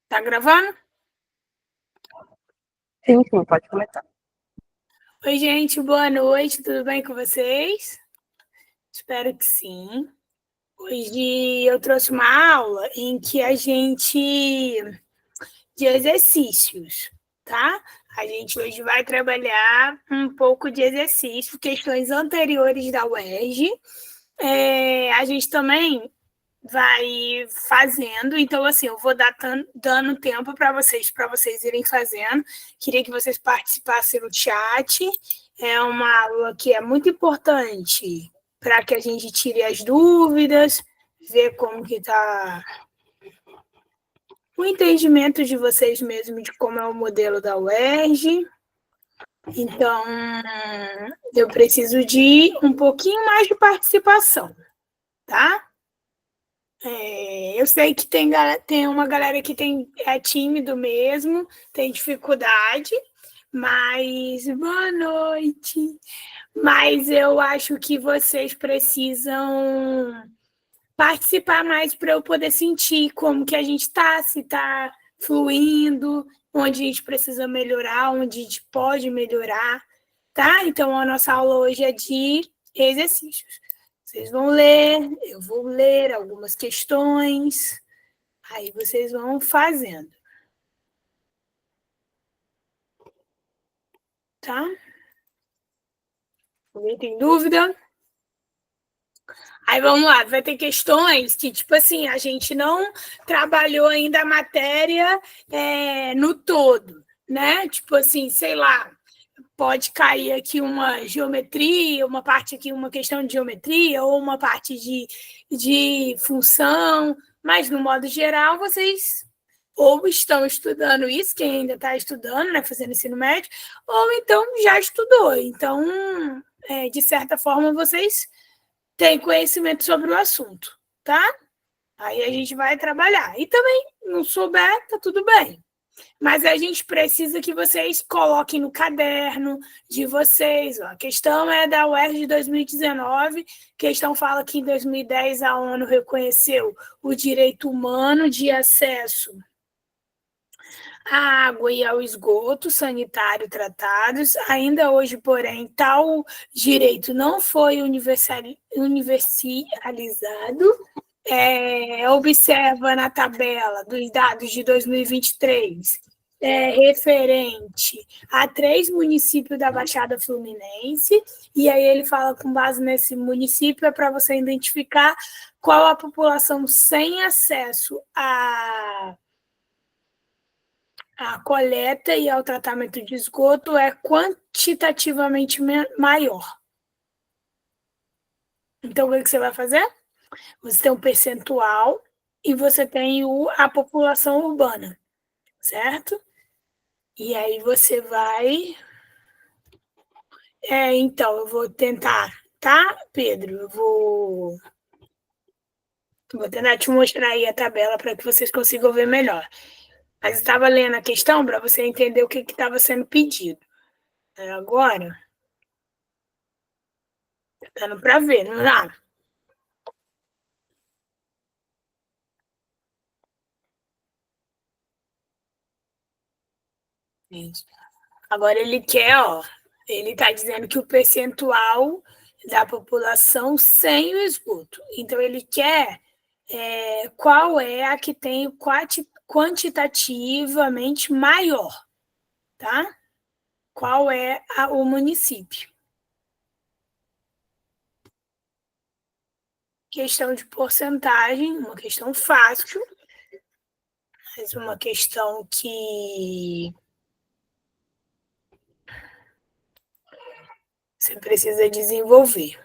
Tá gravando? Sim, sim, pode começar. Oi, gente, boa noite, tudo bem com vocês? Espero que sim. Hoje eu trouxe uma aula em que a gente de exercícios, tá? A gente hoje vai trabalhar um pouco de exercício, questões anteriores da UERJ. A gente também vai fazendo, então assim, eu vou dando tempo para vocês irem fazendo. Queria que vocês participassem no chat. É uma aula que é muito importante para que a gente tire as dúvidas, ver como que está o entendimento de vocês mesmo de como é o modelo da UERJ. Então, eu preciso de um pouquinho mais de participação, tá? Eu sei que tem uma galera que é tímido mesmo, tem dificuldade, mas boa noite. Mas eu acho que vocês precisam participar mais para eu poder sentir como que a gente está, se está fluindo, onde a gente precisa melhorar, onde a gente pode melhorar, tá? Então, a nossa aula hoje é de exercícios. Vocês vão ler, eu vou ler algumas questões, aí vocês vão fazendo. Tá? Alguém tem dúvida? Aí vamos lá, vai ter questões que, tipo assim, a gente não trabalhou ainda a matéria no todo, né? Tipo assim, sei lá, pode cair aqui uma geometria, uma parte aqui, uma questão de geometria, ou uma parte de função, mas, no modo geral, vocês ou estão estudando isso, quem ainda está estudando, né, fazendo ensino médio, ou então já estudou. Então, de certa forma, vocês têm conhecimento sobre o assunto, tá? Aí a gente vai trabalhar. E também, não souber, tá tudo bem. Mas a gente precisa que vocês coloquem no caderno de vocês. Ó. A questão é da UERJ de 2019. A questão fala que em 2010 a ONU reconheceu o direito humano de acesso à água e ao esgoto sanitário tratados. Ainda hoje, porém, tal direito não foi universalizado. Observa na tabela dos dados de 2023, referente a 3 municípios da Baixada Fluminense, e aí ele fala com base nesse município, é para você identificar qual a população sem acesso à coleta e ao tratamento de esgoto é quantitativamente maior. Então, o que você vai fazer? Você tem um percentual e você tem a população urbana, certo? E aí você vai... então, eu vou tentar, tá, Pedro? Eu vou tentar te mostrar aí a tabela para que vocês consigam ver melhor. Mas eu estava lendo a questão para você entender o que estava sendo pedido. Agora, está dando para ver, não dá? Isso. Agora ele quer, ele está dizendo que o percentual da população sem o esgoto. Então, ele quer qual é a que tem o quantitativamente maior, tá? Qual é o município? Questão de porcentagem, uma questão fácil, mas uma questão que você precisa desenvolver.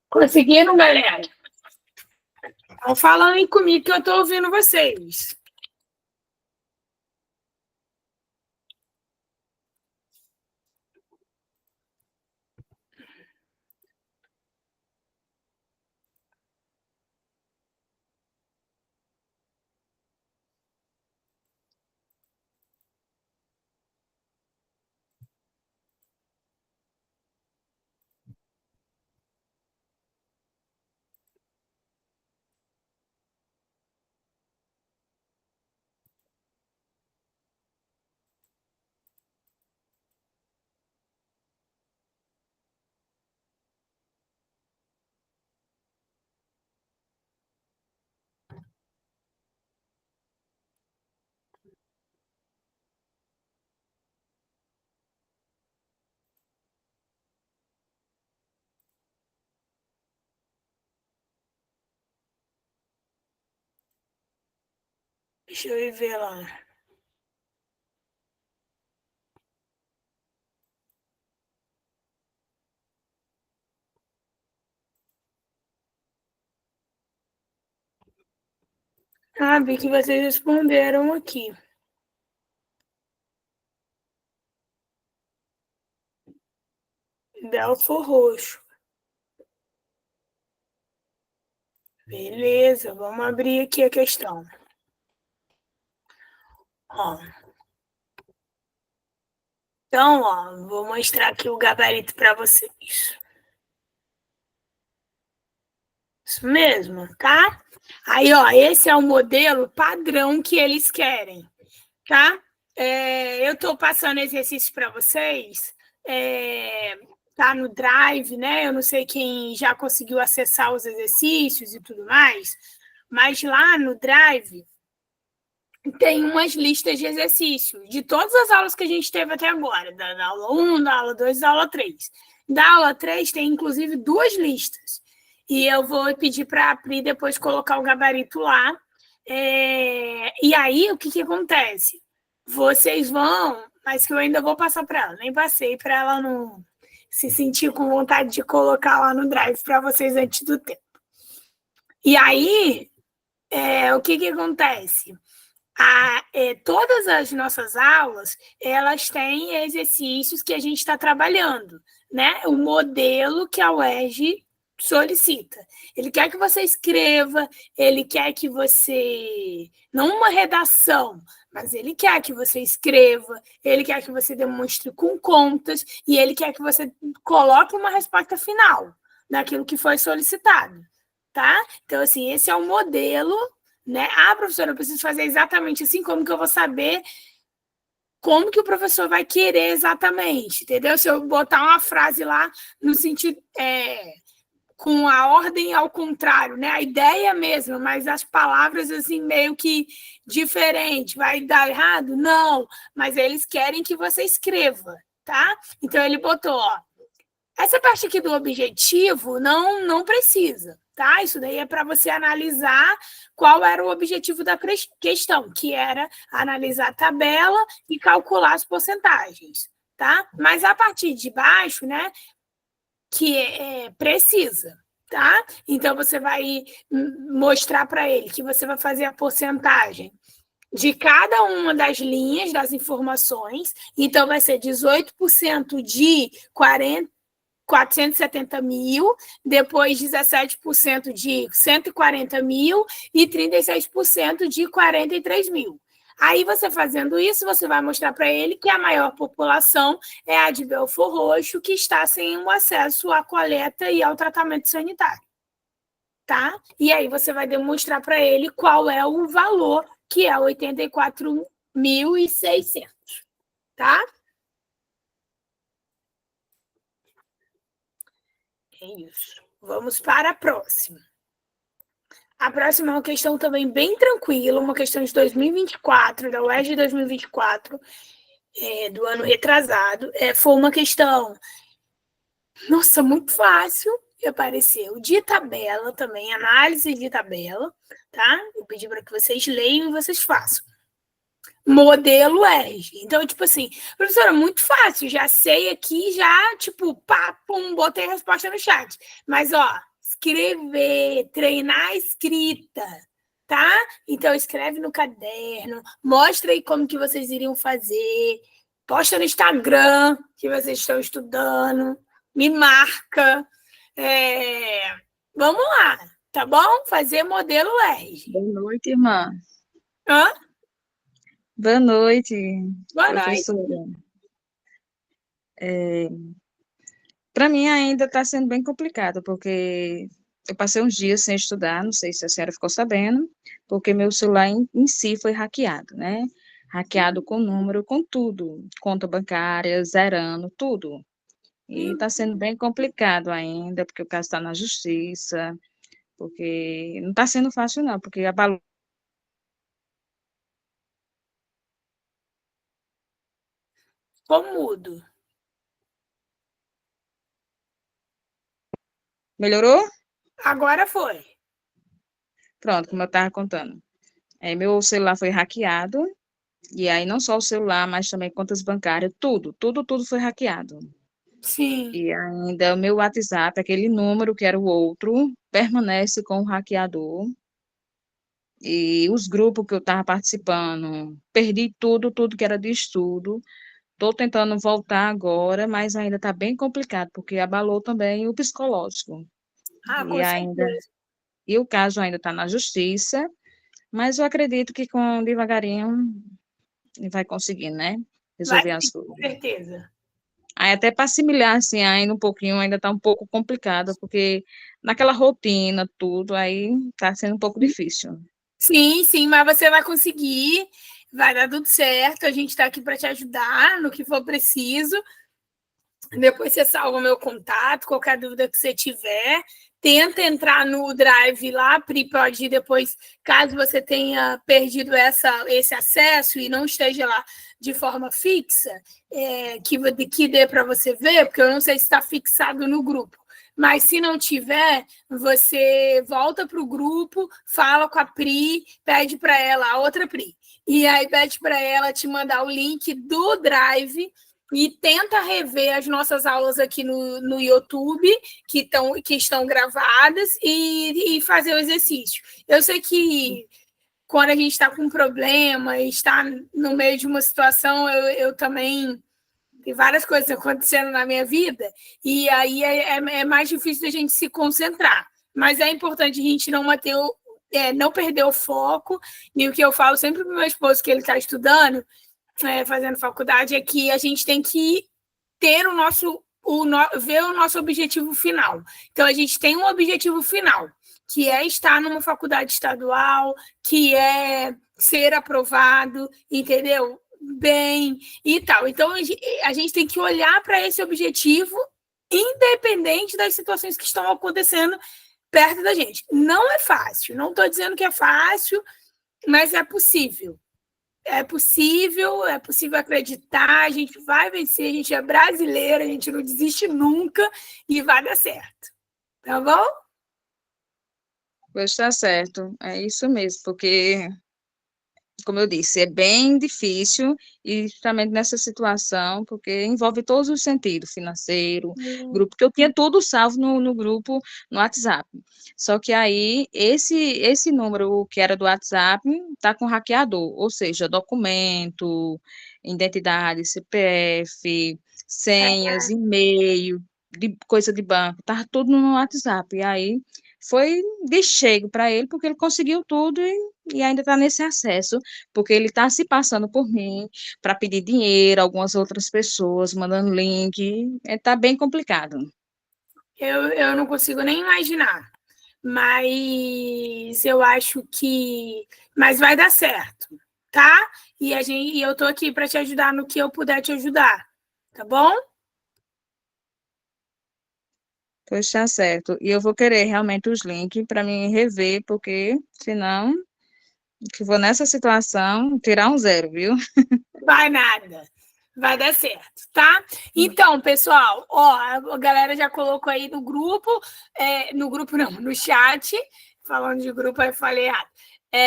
Conseguiram, galera? Estão falando aí comigo que eu estou ouvindo vocês. Deixa eu ir ver lá. Ah, vi que vocês responderam aqui. Belfor Roxo. Beleza, vamos abrir aqui a questão. Ó. Então, ó, vou mostrar aqui o gabarito para vocês. Isso mesmo, tá? Aí, ó, esse é o modelo padrão que eles querem, tá? Eu estou passando exercícios para vocês, tá no Drive, né? Eu não sei quem já conseguiu acessar os exercícios e tudo mais, mas lá no Drive tem umas listas de exercícios de todas as aulas que a gente teve até agora, da aula 1, da aula 2 e da aula 3. Da aula 3 tem, inclusive, 2 listas. E eu vou pedir para a Pri depois colocar o gabarito lá. E aí, o que acontece? Vocês vão, mas que eu ainda vou passar para ela. Nem passei para ela não se sentir com vontade de colocar lá no Drive para vocês antes do tempo. E aí, o que acontece? Todas as nossas aulas, elas têm exercícios que a gente está trabalhando, né? O modelo que a UERJ solicita. Ele quer que você escreva, ele quer que você... Não uma redação, mas ele quer que você escreva, ele quer que você demonstre com contas e ele quer que você coloque uma resposta final daquilo que foi solicitado, tá? Então, assim, esse é o modelo, né? Ah, professora, eu preciso fazer exatamente assim, como que eu vou saber como que o professor vai querer exatamente, entendeu? Se eu botar uma frase lá no sentido... com a ordem ao contrário, né? A ideia é a mesma, mas as palavras assim meio que diferente, vai dar errado? Não, mas eles querem que você escreva, tá? Então ele botou, ó, essa parte aqui do objetivo não precisa, tá? Isso daí é para você analisar qual era o objetivo da questão, que era analisar a tabela e calcular as porcentagens, tá? Mas a partir de baixo, né, que precisa, tá? Então, você vai mostrar para ele que você vai fazer a porcentagem de cada uma das linhas das informações. Então, vai ser 18% de 470 mil, depois 17% de 140 mil e 36% de 43 mil. Aí, você fazendo isso, você vai mostrar para ele que a maior população é a de Belfor Roxo, que está sem o acesso à coleta e ao tratamento sanitário. Tá? E aí você vai demonstrar para ele qual é o valor, que é 84.600. Tá? É isso. Vamos para a próxima. A próxima é uma questão também bem tranquila, uma questão de 2024, da UERJ 2024. do ano retrasado, foi uma questão, nossa, muito fácil que apareceu, de tabela também, análise de tabela, tá? Eu pedi para que vocês leiam e vocês façam. Modelo ERG. Então, tipo assim, professora, muito fácil, já sei aqui, já, tipo, pá, pum, botei a resposta no chat. Mas, ó, escrever, treinar a escrita, tá? Então, escreve no caderno, mostra aí como que vocês iriam fazer, posta no Instagram que vocês estão estudando, me marca. Vamos lá, tá bom? Fazer modelo ERG. Boa noite, irmã. Hã? Boa noite, Boa noite. professora. Para mim ainda está sendo bem complicado, porque eu passei uns dias sem estudar, não sei se a senhora ficou sabendo, porque meu celular em si foi hackeado, né? Hackeado com número, com tudo, conta bancária, zerando, tudo. E está sendo bem complicado ainda, porque o caso está na justiça, porque não está sendo fácil não, porque abalou. Ficou mudo. Melhorou? Agora foi. Pronto, como eu estava contando. Meu celular foi hackeado, e aí não só o celular, mas também contas bancárias, tudo foi hackeado. Sim. E ainda o meu WhatsApp, aquele número que era o outro, permanece com o hackeador. E os grupos que eu estava participando, perdi tudo que era de estudo. Estou tentando voltar agora, mas ainda está bem complicado, porque abalou também o psicológico. Ah, E com ainda, certeza. e o caso ainda está na justiça, mas eu acredito que com devagarinho ele vai conseguir, né? Vai Resolver as sim, com coisas. certeza. Aí até para assimilar, assim, ainda um pouquinho, ainda está um pouco complicado, porque naquela rotina, tudo, aí está sendo um pouco difícil. Sim, sim, mas você vai conseguir, vai dar tudo certo. A gente está aqui para te ajudar no que for preciso. Depois você salva o meu contato, qualquer dúvida que você tiver. Tenta entrar no Drive lá, Pri, pode ir depois, caso você tenha perdido esse acesso e não esteja lá de forma fixa, que dê para você ver, porque eu não sei se está fixado no grupo. Mas se não tiver, você volta para o grupo, fala com a Pri, pede para ela, a outra Pri, e aí pede para ela te mandar o link do Drive e tenta rever as nossas aulas aqui no YouTube, que estão gravadas, e fazer o exercício. Eu sei que quando a gente está com um problema, está no meio de uma situação, eu também tem várias coisas acontecendo na minha vida, e aí é mais difícil a gente se concentrar. Mas é importante a gente não perder o foco, e o que eu falo sempre para o meu esposo, que ele está estudando, fazendo faculdade, é que a gente tem que ter ver o nosso objetivo final. Então, a gente tem um objetivo final, que é estar numa faculdade estadual, que é ser aprovado, entendeu? Bem e tal. Então, a gente tem que olhar para esse objetivo, independente das situações que estão acontecendo perto da gente. Não é fácil, não estou dizendo que é fácil, mas é possível. É possível acreditar, a gente vai vencer, a gente é brasileira, a gente não desiste nunca e vai dar certo. Tá bom? Pois está certo, é isso mesmo, porque, como eu disse, é bem difícil, e justamente nessa situação, porque envolve todos os sentidos, financeiro, grupo, porque eu tinha tudo salvo no grupo, no WhatsApp. Só que aí, esse número que era do WhatsApp, está com hackeador, ou seja, documento, identidade, CPF, senhas, e-mail, coisa de banco, estava tudo no WhatsApp, e aí foi de chego para ele, porque ele conseguiu tudo e ainda está nesse acesso, porque ele está se passando por mim para pedir dinheiro, algumas outras pessoas mandando link, está bem complicado. Eu não consigo nem imaginar, mas eu acho que. Mas vai dar certo, tá? E eu tô aqui para te ajudar no que eu puder te ajudar, tá bom? Pois está certo. E eu vou querer realmente os links para mim rever, porque senão, que vou nessa situação, tirar um zero, viu? Vai nada. Vai dar certo, tá? Então, pessoal, ó, a galera já colocou aí no grupo, no grupo não, no chat, falando de grupo, aí eu falei errado,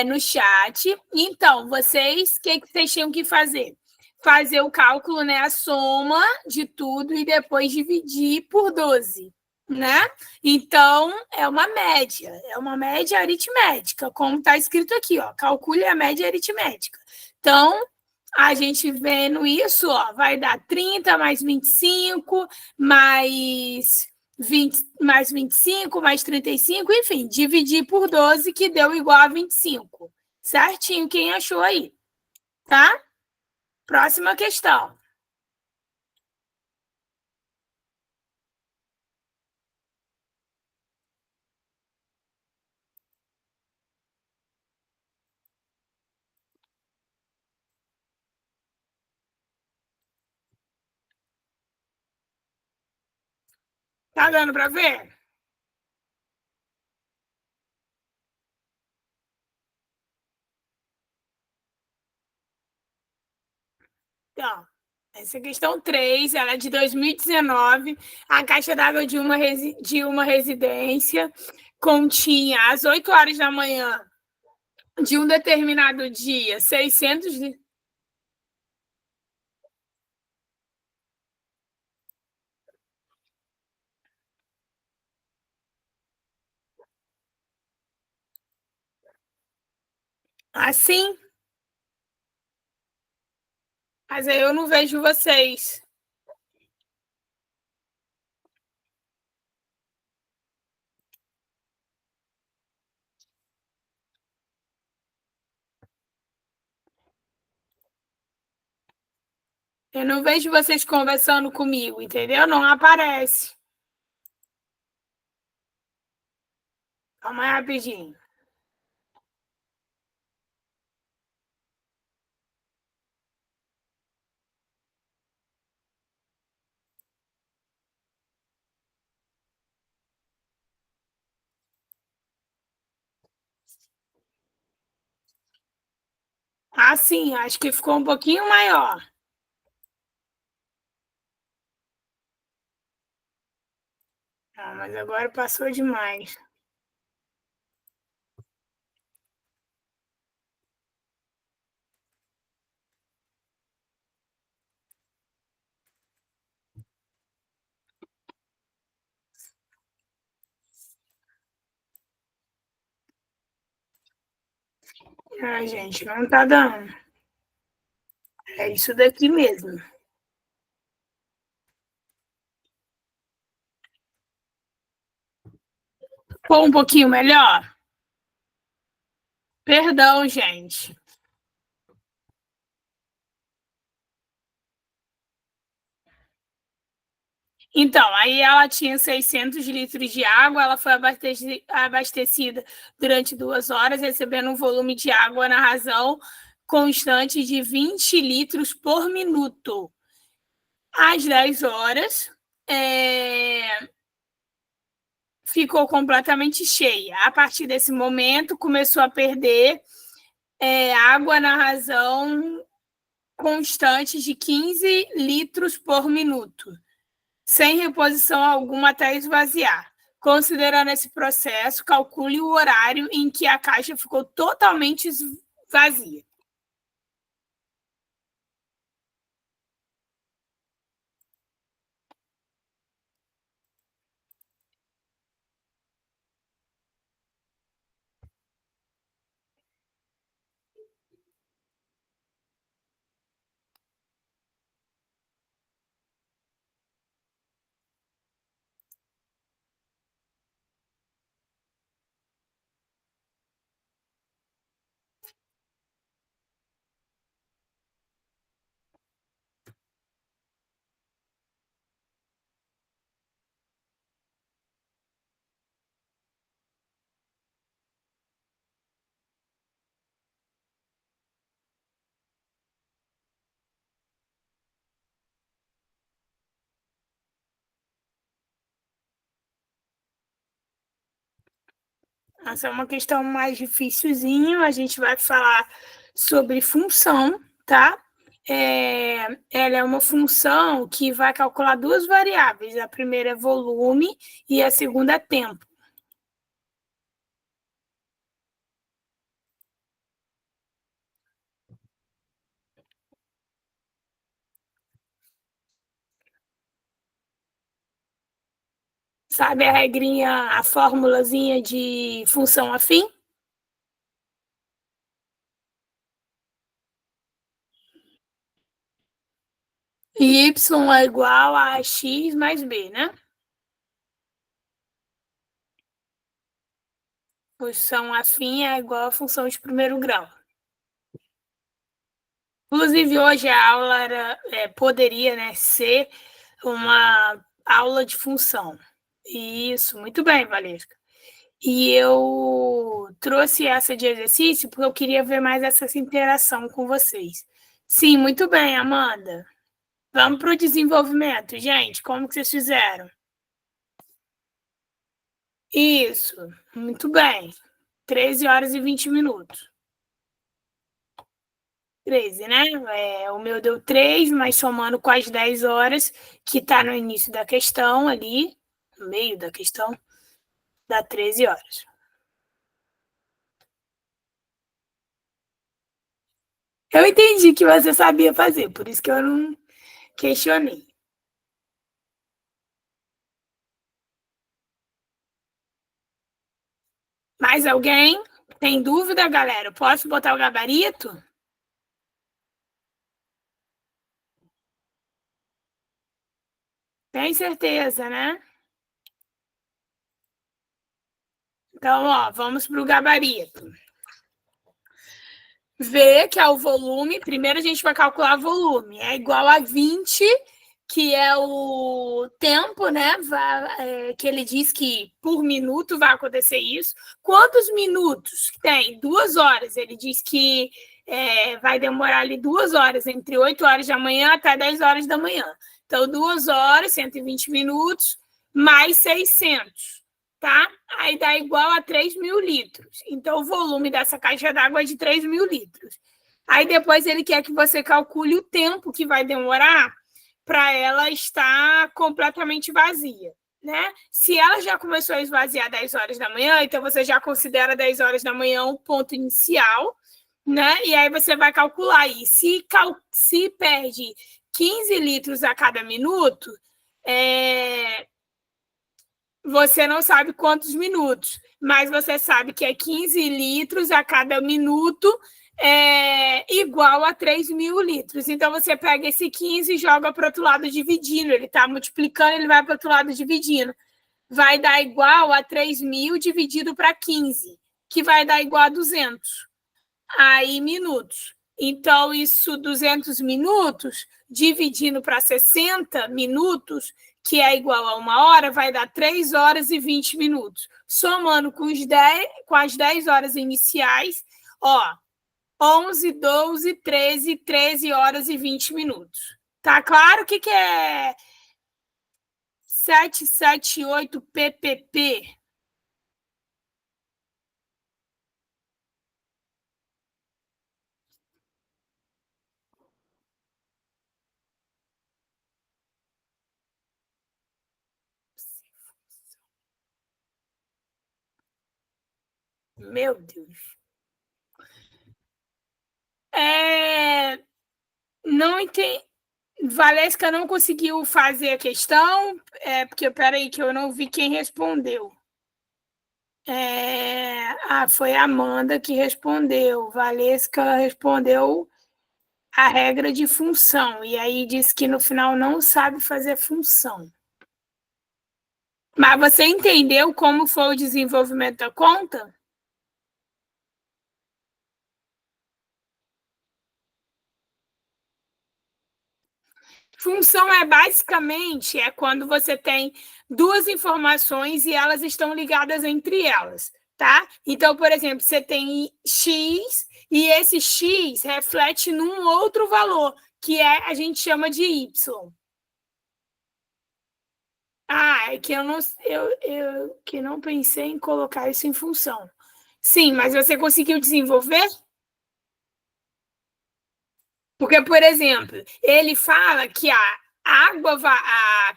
no chat. Então, vocês, o que vocês tinham que fazer? Fazer o cálculo, né, a soma de tudo e depois dividir por 12, né? Então, é uma média aritmética, como está escrito aqui, ó, calcule a média aritmética. Então, a gente vendo isso, ó, vai dar 30 mais 25, mais 20, mais 25, mais 35, enfim, dividir por 12, que deu igual a 25. Certinho, quem achou aí? Tá? Próxima questão. Tá dando para ver? Então, essa é a questão 3, ela é de 2019. A caixa d'água de uma residência continha, às 8 horas da manhã de um determinado dia, 600 litros. Assim, mas aí eu não vejo vocês. Eu não vejo vocês conversando comigo, entendeu? Não aparece. Calma aí rapidinho. Ah, sim, acho que ficou um pouquinho maior. Ah, mas agora passou demais. Ah, gente, não tá dando. É isso daqui mesmo. Ficou um pouquinho melhor? Perdão, gente. Então, aí ela tinha 600 litros de água, ela foi abastecida durante 2 horas, recebendo um volume de água na razão constante de 20 litros por minuto. Às 10 horas, ficou completamente cheia. A partir desse momento, começou a perder água na razão constante de 15 litros por minuto, sem reposição alguma até esvaziar. Considerando esse processo, calcule o horário em que a caixa ficou totalmente vazia. Essa é uma questão mais dificilzinha. A gente vai falar sobre função, tá? ela é uma função que vai calcular duas variáveis. A primeira é volume e a segunda é tempo. Sabe a regrinha, a formulazinha de função afim? Y é igual a x mais b, né? Função afim é igual a função de primeiro grau. Inclusive, hoje a aula poderia, né, ser uma aula de função. Isso, muito bem, Valesca. E eu trouxe essa de exercício porque eu queria ver mais essa interação com vocês. Sim, muito bem, Amanda. Vamos para o desenvolvimento, gente. Como que vocês fizeram? Isso, muito bem. 13 horas e 20 minutos. 13, né? O meu deu 3, mas somando com as 10 horas, que está no início da questão ali, no meio da questão, dá 13 horas. Eu entendi que você sabia fazer, por isso que eu não questionei. Mais alguém? Tem dúvida, galera? Posso botar o gabarito? Tem certeza, né? Então, ó, vamos para o gabarito. V, que é o volume. Primeiro a gente vai calcular volume. É igual a 20, que é o tempo, né? Que ele diz que por minuto vai acontecer isso. Quantos minutos tem? 2 horas. Ele diz que vai demorar ali 2 horas, entre 8 horas da manhã até 10 horas da manhã. Então, 2 horas, 120 minutos, mais 600. Tá? Aí dá igual a 3.000 litros. Então, o volume dessa caixa d'água é de 3.000 litros. Aí, depois, ele quer que você calcule o tempo que vai demorar para ela estar completamente vazia, né? Se ela já começou a esvaziar 10 horas da manhã, então você já considera 10 horas da manhã um ponto inicial, né? E aí você vai calcular aí. Se perde 15 litros a cada minuto, você não sabe quantos minutos, mas você sabe que é 15 litros a cada minuto, igual a 3.000 litros. Então, você pega esse 15 e joga para o outro lado dividindo. Ele está multiplicando, ele vai para o outro lado dividindo. Vai dar igual a 3.000 dividido para 15, que vai dar igual a 200. Aí, minutos. Então, isso, 200 minutos, dividindo para 60 minutos, que é igual a 1 hora, vai dar 3 horas e 20 minutos. Somando com as 10 horas iniciais, ó, 11, 12, 13 horas e 20 minutos. Tá claro o que é 778 PPP? Meu Deus. Não entendi. Valesca não conseguiu fazer a questão, porque, peraí, que eu não vi quem respondeu. Foi a Amanda que respondeu. Valesca respondeu a regra de função, e aí disse que no final não sabe fazer função. Mas você entendeu como foi o desenvolvimento da conta? Função basicamente quando você tem duas informações e elas estão ligadas entre elas, tá? Então, por exemplo, você tem X e esse X reflete num outro valor, que a gente chama de Y. É que eu que não pensei em colocar isso em função. Sim, mas você conseguiu desenvolver? Porque, por exemplo, ele fala que a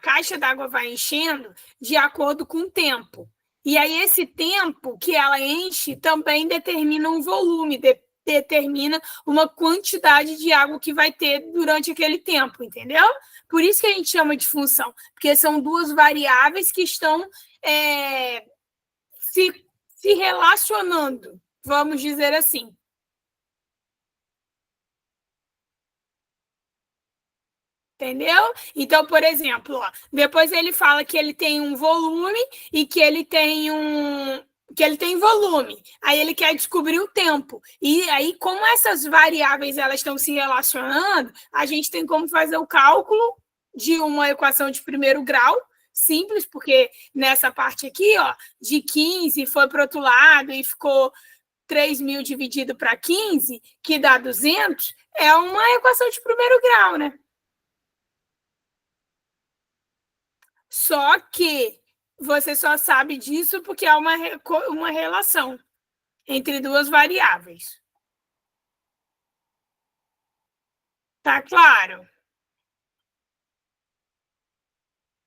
caixa d'água vai enchendo de acordo com o tempo. E aí, esse tempo que ela enche também determina um volume, determina uma quantidade de água que vai ter durante aquele tempo, entendeu? Por isso que a gente chama de função, porque são duas variáveis que estão é, se, se relacionando, vamos dizer assim. Entendeu? Então, por exemplo, ó, depois ele fala que ele tem um volume e que ele tem volume. Aí ele quer descobrir o tempo. E aí, como essas variáveis elas estão se relacionando, a gente tem como fazer o cálculo de uma equação de primeiro grau, simples, porque nessa parte aqui, ó, de 15 foi para o outro lado e ficou 3.000 dividido para 15, que dá 200, é uma equação de primeiro grau, né? Só que você só sabe disso porque há uma relação entre duas variáveis. Tá claro?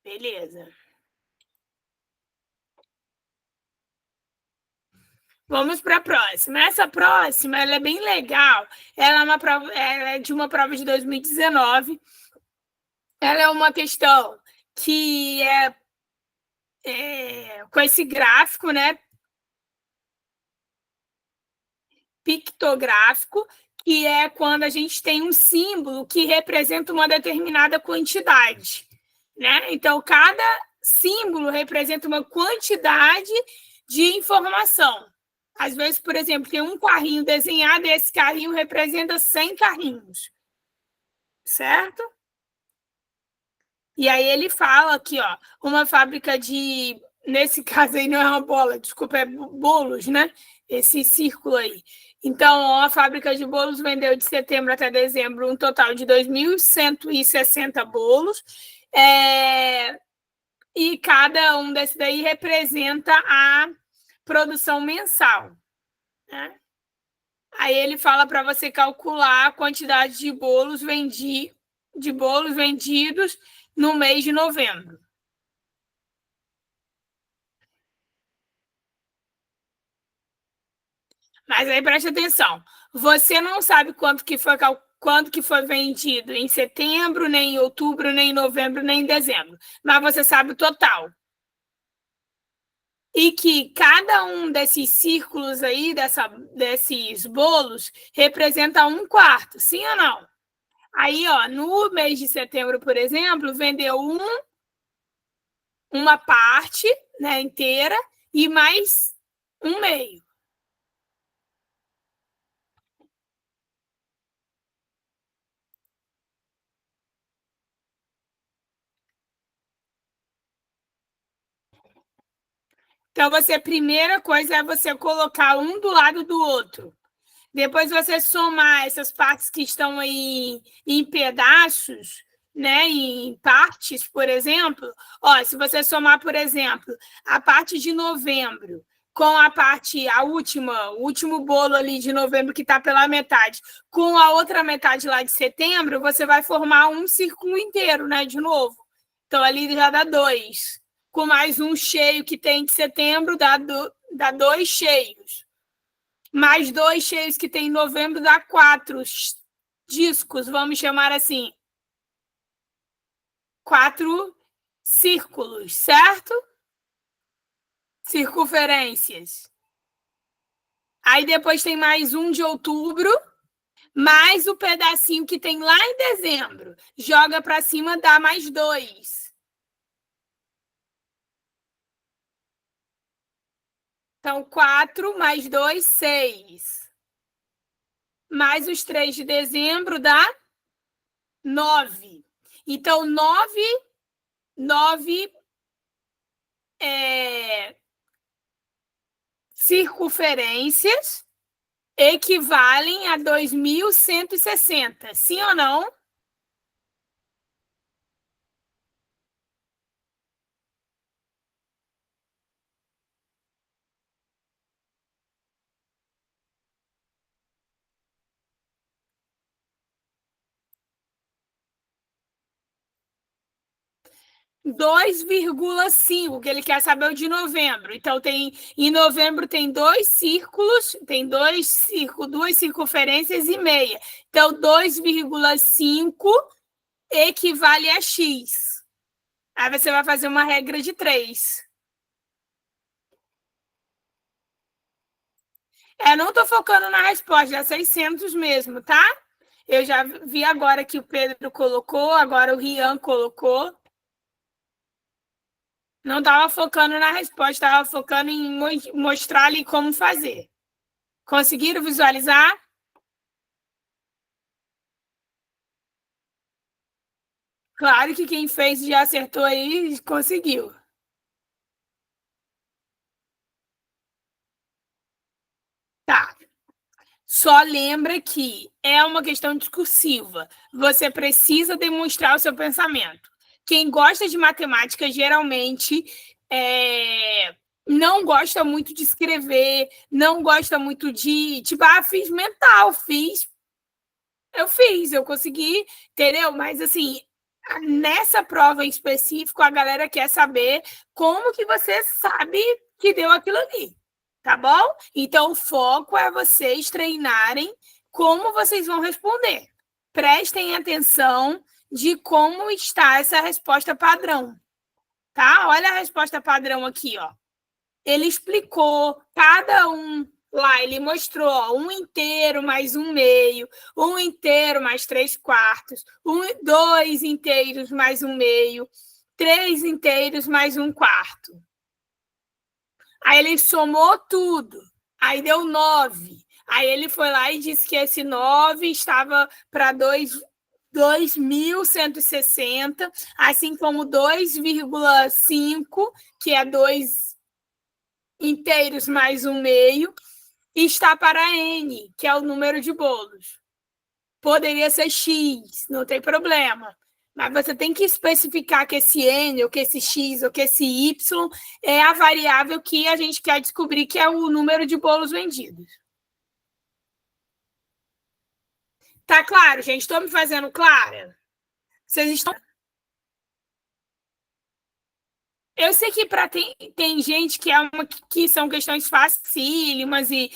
Beleza. Vamos para a próxima. Essa próxima ela é bem legal. Ela é de uma prova de 2019. Ela é uma questão que é com esse gráfico, né? Pictográfico, que é quando a gente tem um símbolo que representa uma determinada quantidade, né? Então, cada símbolo representa uma quantidade de informação. Às vezes, por exemplo, tem um carrinho desenhado e esse carrinho representa 100 carrinhos, certo? E aí ele fala aqui, ó, uma fábrica de, nesse caso aí não é uma bola, desculpa, é bolos, né? Esse círculo aí. Então, a fábrica de bolos vendeu de setembro até dezembro um total de 2.160 bolos. E cada um desses daí representa a produção mensal, né? Aí ele fala para você calcular a quantidade de bolos vendidos no mês de novembro. Mas aí preste atenção. Você não sabe quanto que foi vendido em setembro, nem em outubro, nem em novembro, nem em dezembro. Mas você sabe o total. E que cada um desses círculos aí, desses bolos, representa um quarto, sim ou não? Aí, ó, no mês de setembro, por exemplo, vendeu uma parte, né, inteira e mais um meio. Então, a primeira coisa é você colocar um do lado do outro. Depois você somar essas partes que estão aí em pedaços, né, em partes, por exemplo. Ó, se você somar, por exemplo, a parte de novembro com a última, o último bolo ali de novembro que está pela metade, com a outra metade lá de setembro, você vai formar um círculo inteiro, né, de novo. Então, ali já dá dois. Com mais um cheio que tem de setembro, dá dois cheios. Mais dois cheios que tem em novembro, dá quatro discos, vamos chamar assim. Quatro círculos, certo? Circunferências. Aí depois tem mais um de outubro, mais o pedacinho que tem lá em dezembro. Joga para cima, dá mais dois. Então, 4 mais 2, 6. Mais os 3 de dezembro dá 9. Então, 9 circunferências equivalem a 2.160. Sim ou não? 2,5, que ele quer saber o de novembro. Então, em novembro tem dois círculos, tem duas circunferências e meia. Então, 2,5 equivale a x. Aí você vai fazer uma regra de 3. Não estou focando na resposta, é 600 mesmo, tá? Eu já vi agora que o Pedro colocou, agora o Rian colocou. Não estava focando na resposta, estava focando em mostrar ali como fazer. Conseguiram visualizar? Claro que quem fez já acertou aí, conseguiu. Tá. Só lembra que é uma questão discursiva. Você precisa demonstrar o seu pensamento. Quem gosta de matemática geralmente não gosta muito de escrever, não gosta muito de. Tipo, fiz mental, eu consegui, entendeu? Mas assim, nessa prova em específico, a galera quer saber como que você sabe que deu aquilo ali, tá bom? Então, o foco é vocês treinarem como vocês vão responder. Prestem atenção de como está essa resposta padrão, tá? Olha a resposta padrão aqui, ó. Ele explicou cada um lá, ele mostrou um inteiro mais um meio, um inteiro mais 3/4, dois inteiros mais um meio, 3 inteiros mais 1/4. Aí ele somou tudo, aí deu 9. Aí ele foi lá e disse que esse 9 estava para 2.160, assim como 2,5, que é 2 inteiros mais um meio, está para N, que é o número de bolos. Poderia ser X, não tem problema. Mas você tem que especificar que esse N, ou que esse X, ou que esse Y é a variável que a gente quer descobrir, que é o número de bolos vendidos. Tá claro, gente? Estou me fazendo clara? Vocês estão. Eu sei que tem gente que são questões facílimas e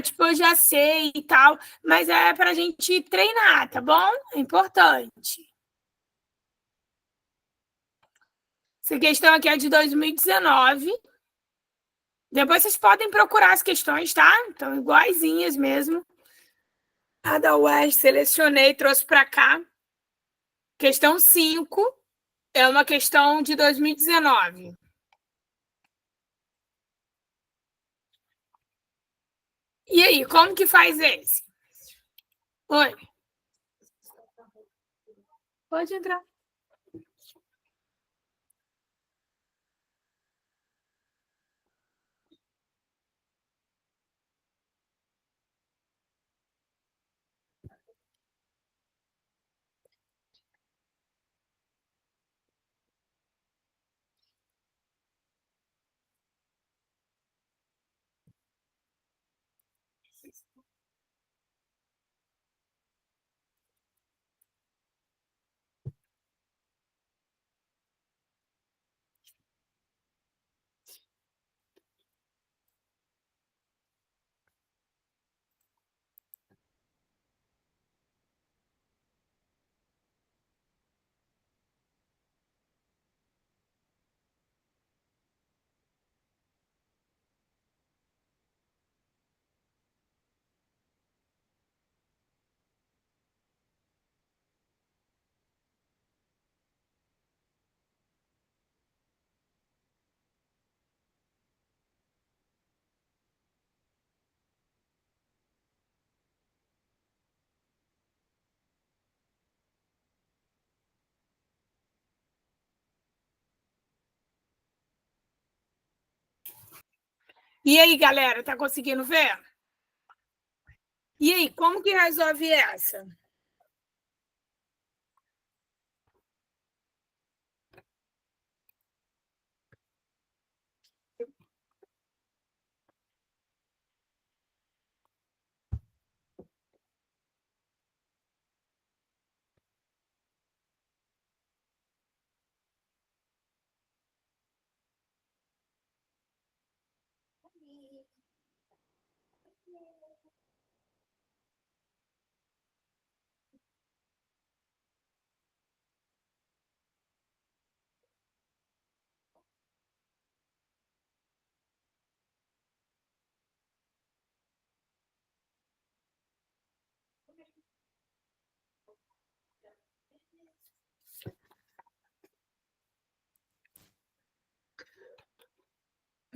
tipo, eu já sei e tal, mas é para a gente treinar, tá bom? É importante. Essa questão aqui é de 2019. Depois vocês podem procurar as questões, tá? Então, iguaizinhas mesmo. A da UERJ, selecionei, trouxe para cá. Questão 5 é uma questão de 2019. E aí, como que faz esse? Oi? Pode entrar. E aí, galera, tá conseguindo ver? E aí, como que resolve essa?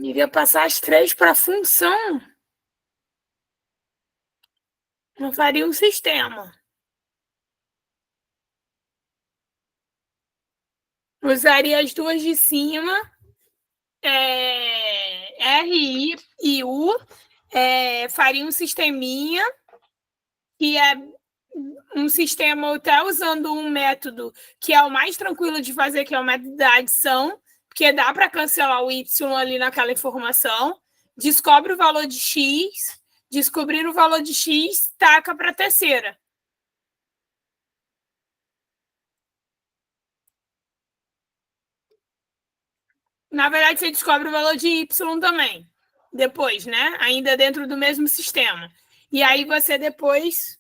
Devia passar as 3 para a função. Não faria um sistema. Usaria as duas de cima, R, I e U, faria um sisteminha, que é um sistema até usando um método que é o mais tranquilo de fazer, que é o método da adição, porque dá para cancelar o Y ali naquela informação, descobre o valor de X, descobrir o valor de X, taca para a terceira. Na verdade, você descobre o valor de Y também, depois, né? Ainda dentro do mesmo sistema. E aí você depois...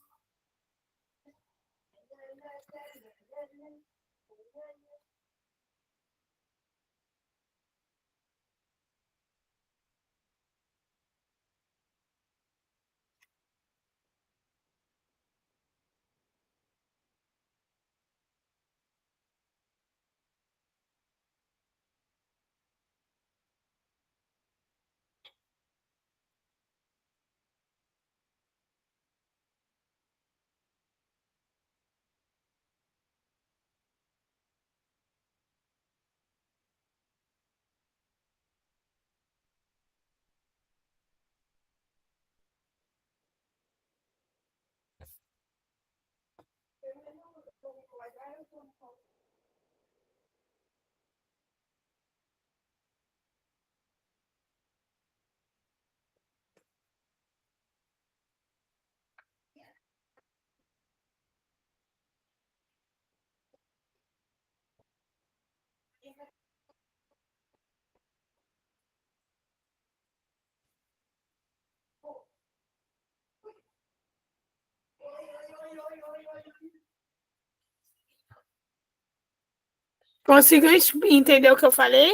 Conseguiu entender o que eu falei?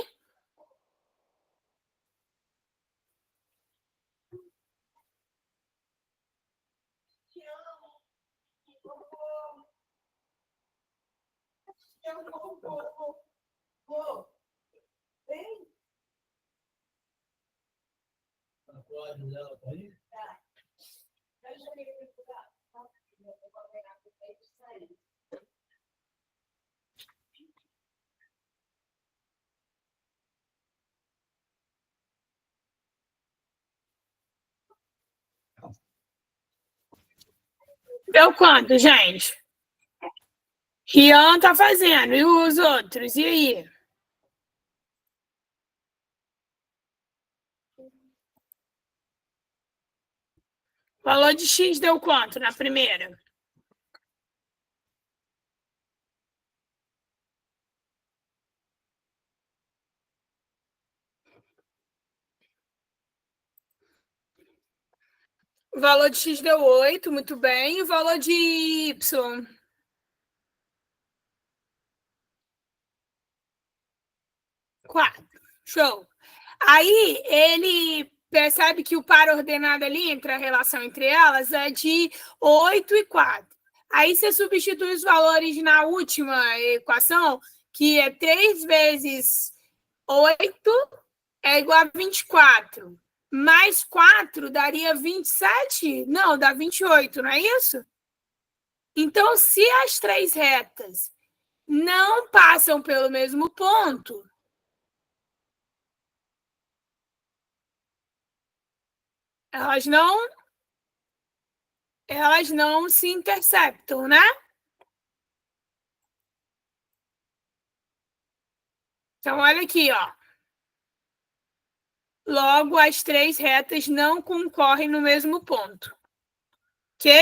Deu quanto, gente? Rian tá fazendo. E os outros? E aí? O valor de X deu quanto na primeira? O valor de X deu 8, muito bem. E o valor de Y? 4. Show. Aí ele percebe que o par ordenado ali, entre a relação entre elas, é de 8 e 4. Aí você substitui os valores na última equação, que é 3 vezes 8 é igual a 24. Mais 4 daria 27? Não, dá 28, não é isso? Então, se as 3 retas não passam pelo mesmo ponto, elas não se interceptam, né? Então, olha aqui, ó. Logo, as 3 retas não concorrem no mesmo ponto. Ok?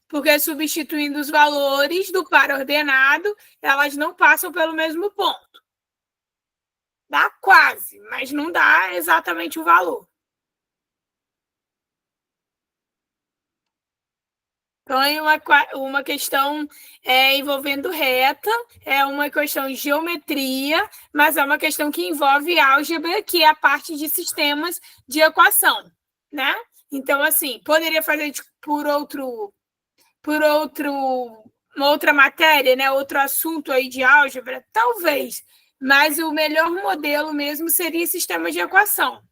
Porque substituindo os valores do par ordenado, elas não passam pelo mesmo ponto. Dá quase, mas não dá exatamente o valor. Então, é uma questão envolvendo reta, é uma questão de geometria, mas é uma questão que envolve álgebra, que é a parte de sistemas de equação, né? Então, assim, poderia fazer por uma outra matéria, né? Outro assunto aí de álgebra, talvez, mas o melhor modelo mesmo seria sistema de equação.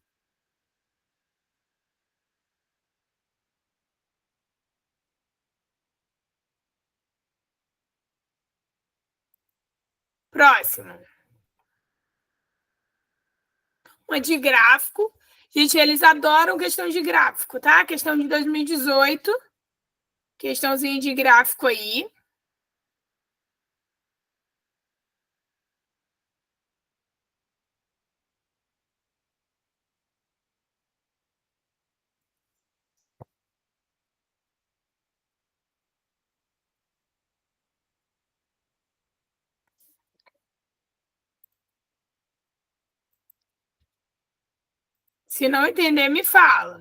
Próximo. Uma de gráfico. Gente, eles adoram questão de gráfico, tá? Questão de 2018. Questãozinha de gráfico aí. Se não entender, me fala.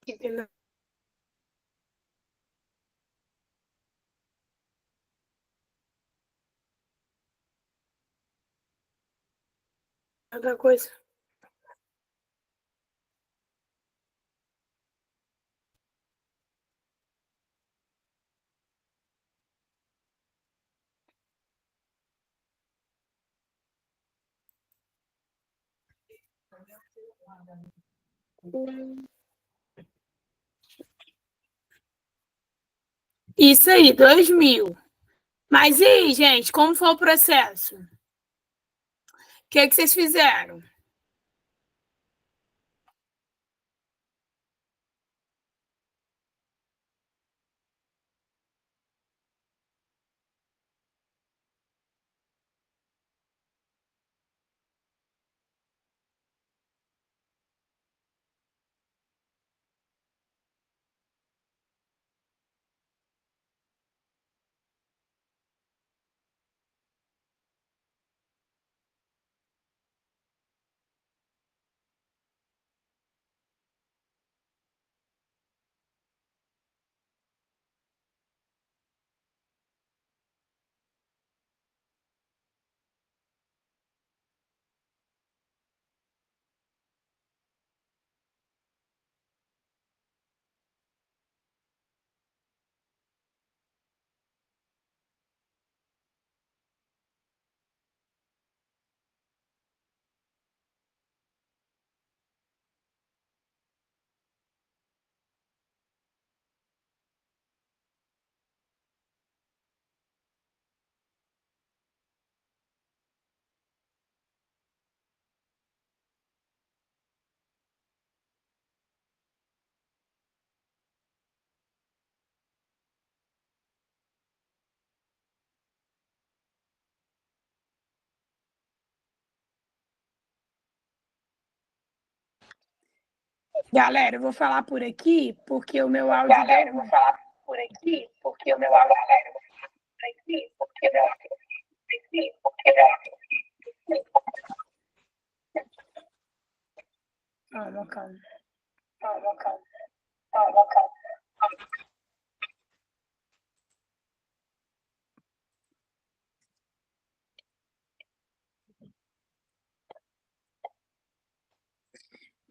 Entendeu? Outra coisa. Isso aí, 2.000. Mas e aí, gente, como foi o processo? O que vocês fizeram? Galera, eu vou falar por aqui, porque o meu áudio. Galera, eu vou falar por aqui, porque o meu áudio. Galera, eu vou falar por aqui, porque o meu áudio. Calma, calma. Calma, calma. Calma, calma.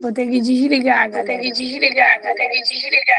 Vou ter que desligar, galera. Vou ter que desligar, vou ter que desligar.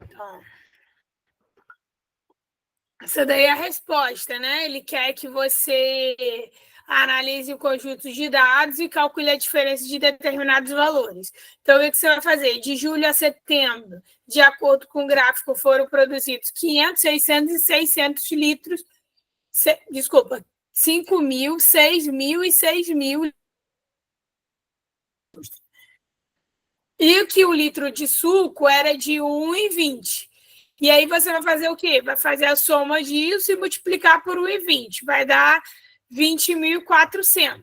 Então, essa daí é a resposta, né? Ele quer que você analise o conjunto de dados e calcule a diferença de determinados valores. Então, o que você vai fazer? De julho a setembro, de acordo com o gráfico, foram produzidos 500, 600 e 600 litros. Desculpa, 5.000, 6.000 e 6.000. E que o litro de suco era de 1,20. E aí você vai fazer o quê? Vai fazer a soma disso e multiplicar por 1,20. Vai dar 20.400.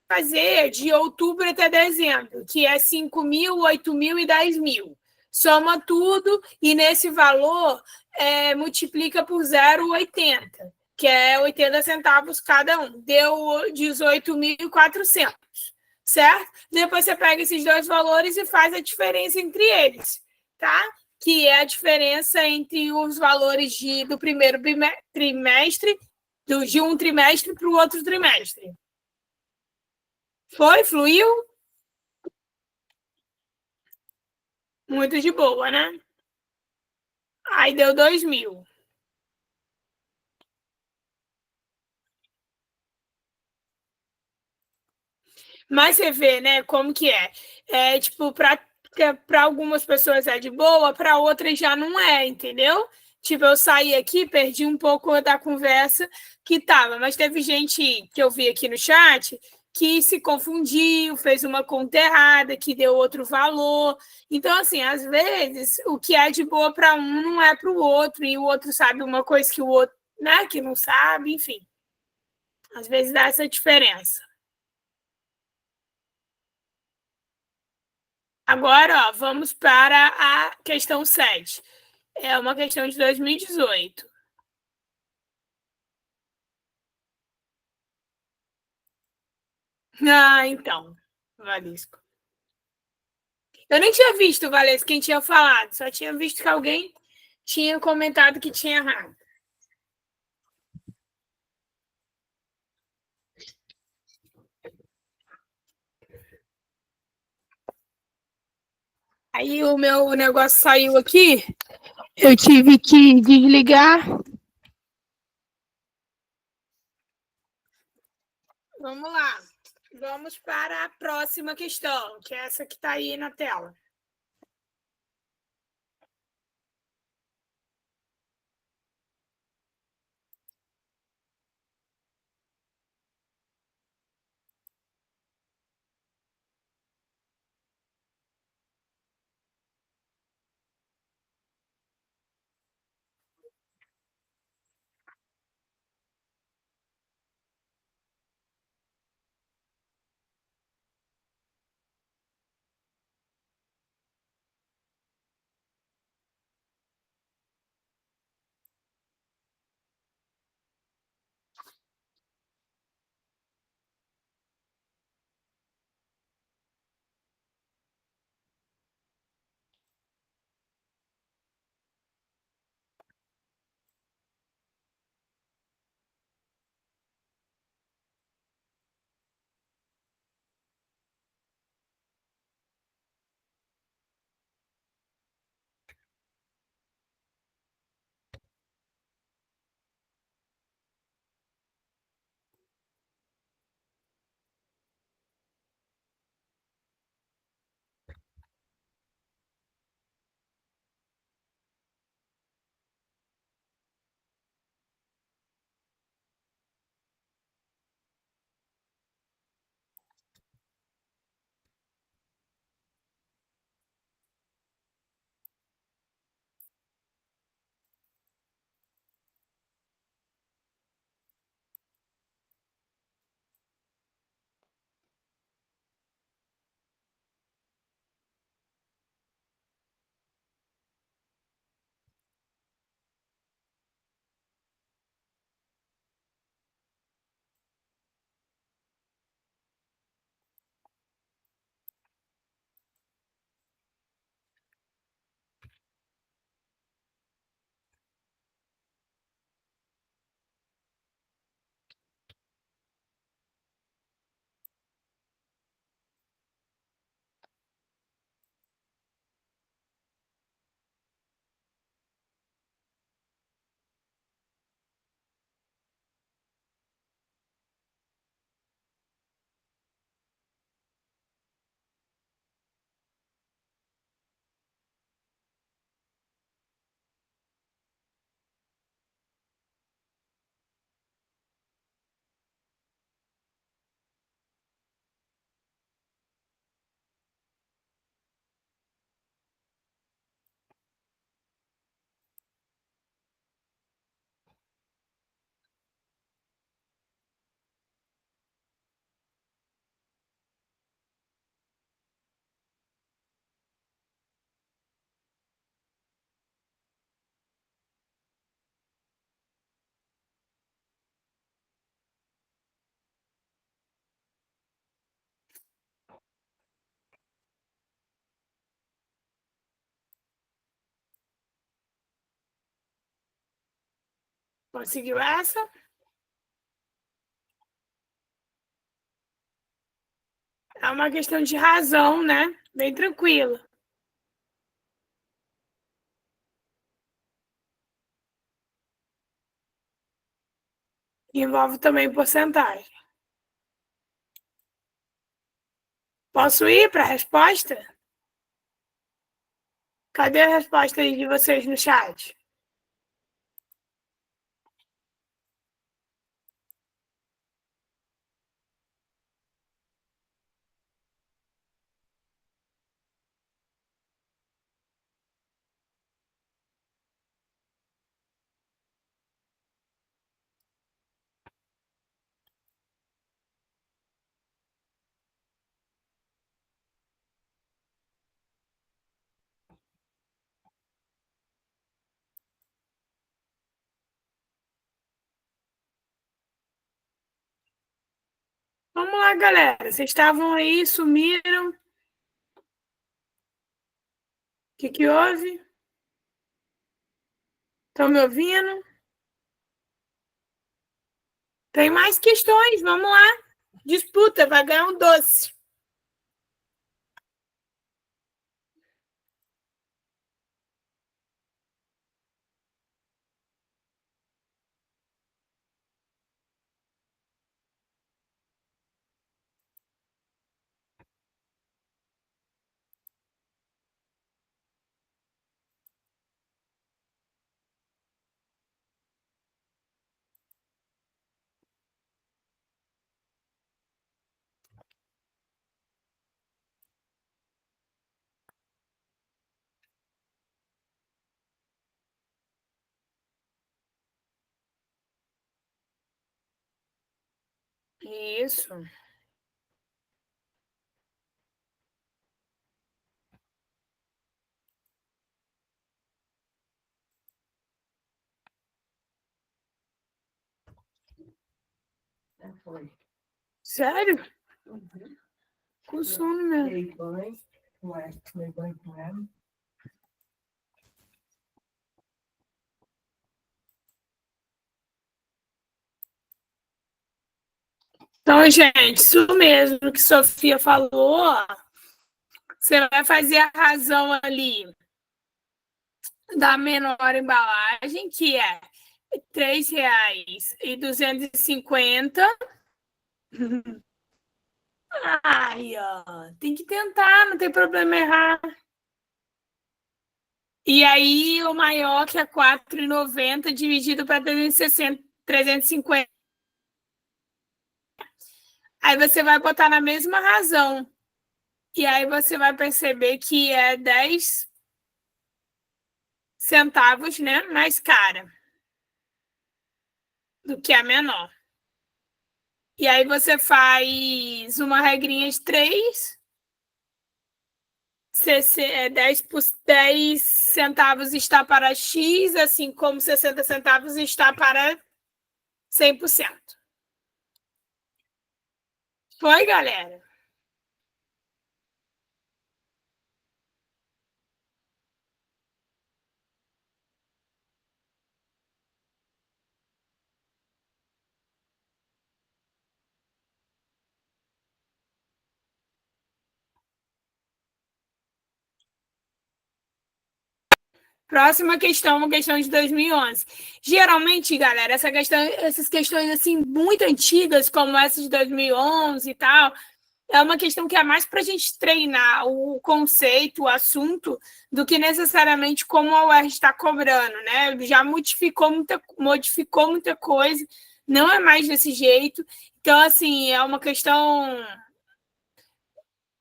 Fazer de outubro até dezembro, que é 5.000, 8.000 e 10.000. Soma tudo e nesse valor multiplica por 0,80, que é 80 centavos cada um. Deu 18.400. Certo? Depois você pega esses dois valores e faz a diferença entre eles, tá? Que é a diferença entre os valores do primeiro trimestre, de um trimestre para o outro trimestre. Foi? Fluiu? Muito de boa, né? Aí deu 2.000. Mas você vê, né, como que é. É tipo, para algumas pessoas é de boa, para outras já não é, entendeu? Tipo, eu saí aqui, perdi um pouco da conversa que tava, mas teve gente que eu vi aqui no chat que se confundiu, fez uma conta errada, que deu outro valor. Então, assim, às vezes o que é de boa para um não é para o outro, e o outro sabe uma coisa que o outro, né, que não sabe, enfim. Às vezes dá essa diferença. Agora, ó, vamos para a questão 7. É uma questão de 2018. Ah, então, Valesco. Eu nem tinha visto, Valesco, quem tinha falado. Só tinha visto que alguém tinha comentado que tinha errado. Aí o meu negócio saiu aqui, eu tive que desligar. Vamos lá. Vamos para a próxima questão, que é essa que está aí na tela. Conseguiu essa? É uma questão de razão, né? Bem tranquila. Envolve também porcentagem. Posso ir para a resposta? Cadê a resposta aí de vocês no chat? Vamos lá, galera. Vocês estavam aí, sumiram. O que houve? Estão me ouvindo? Tem mais questões, vamos lá. Disputa, vai ganhar um doce. Isso. Sério? Com sono mesmo. Então, gente, isso mesmo que Sofia falou, você vai fazer a razão ali da menor embalagem, que é R$ 3,250. Ai, ó, tem que tentar, não tem problema errar. E aí, o maior, que é R$ 4,90, dividido para 350. Aí você vai botar na mesma razão. E aí você vai perceber que é 10 centavos, né, mais cara do que a menor. E aí você faz uma regrinha de 3, 10 centavos está para X, assim como 60 centavos está para 100%. Foi, galera? Próxima questão, uma questão de 2011. Geralmente, galera, essas questões assim muito antigas, como essa de 2011 e tal, é uma questão que é mais para a gente treinar o conceito, o assunto, do que necessariamente como a UERJ está cobrando, né? Já modificou muita coisa, não é mais desse jeito. Então, assim, é uma questão,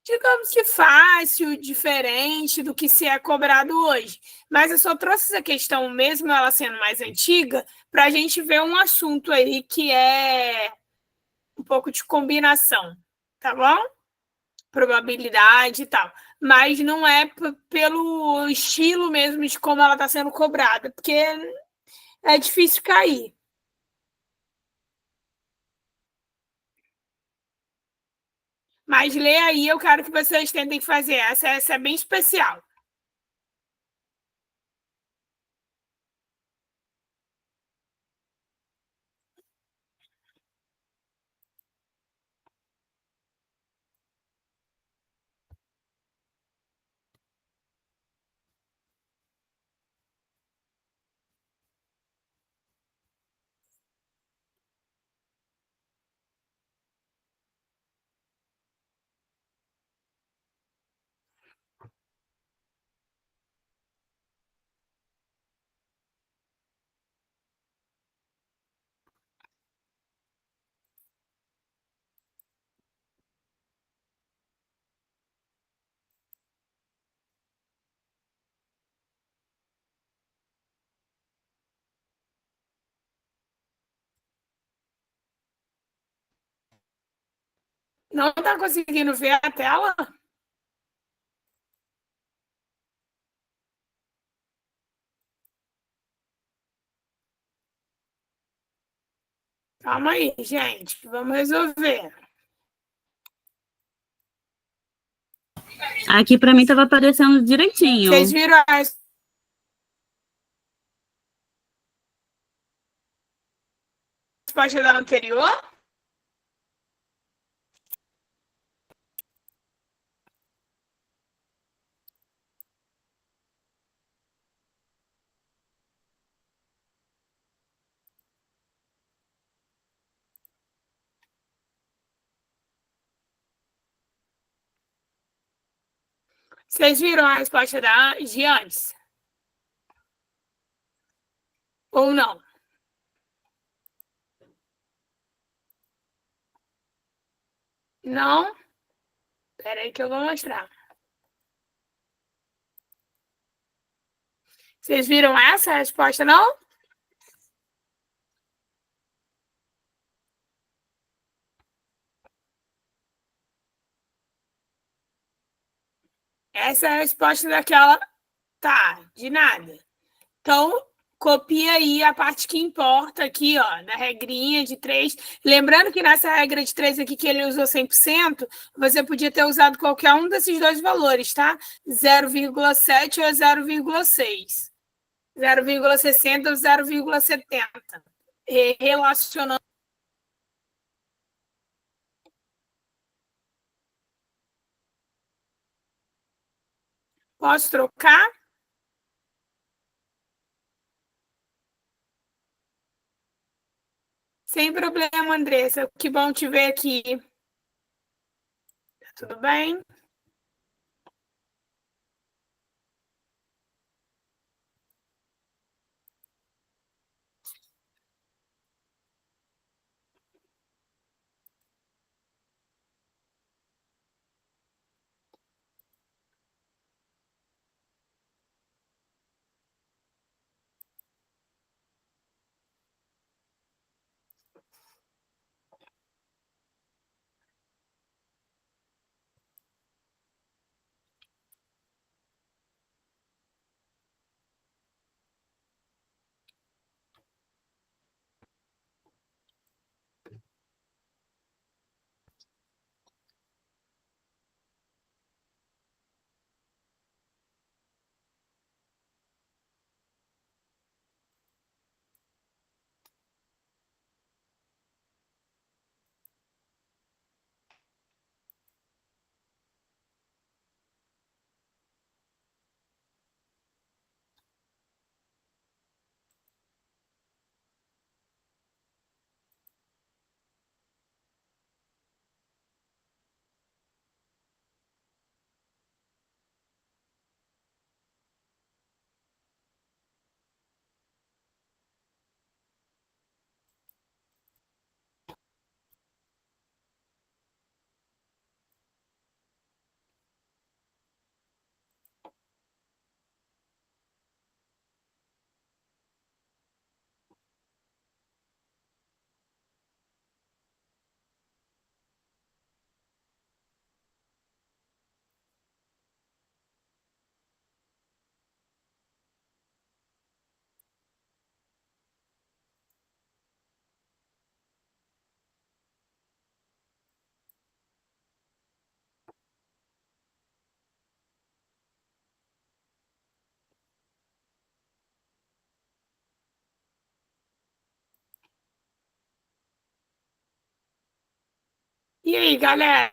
digamos que fácil, diferente do que se é cobrado hoje. Mas eu só trouxe essa questão, mesmo ela sendo mais antiga, para a gente ver um assunto aí que é um pouco de combinação, tá bom? Probabilidade e tal. Mas não é pelo estilo mesmo de como ela está sendo cobrada, porque é difícil cair. Mas lê aí, eu quero que vocês tentem fazer essa é bem especial. Não está conseguindo ver a tela? Calma aí, gente. Vamos resolver. Aqui para mim estava aparecendo direitinho. Vocês viram a resposta da anterior? Vocês viram a resposta de antes? Ou não? Não? Espera aí que eu vou mostrar. Vocês viram essa resposta, não? Essa é a resposta daquela. Tá, de nada. Então, copia aí a parte que importa aqui, ó, na regrinha de 3. Lembrando que nessa regra de 3 aqui que ele usou 100%, você podia ter usado qualquer um desses dois valores, tá? 0,7 ou 0,6. 0,60 ou 0,70. Relacionando. Posso trocar? Sem problema, Andressa. Que bom te ver aqui. Tá tudo bem? E aí, galera?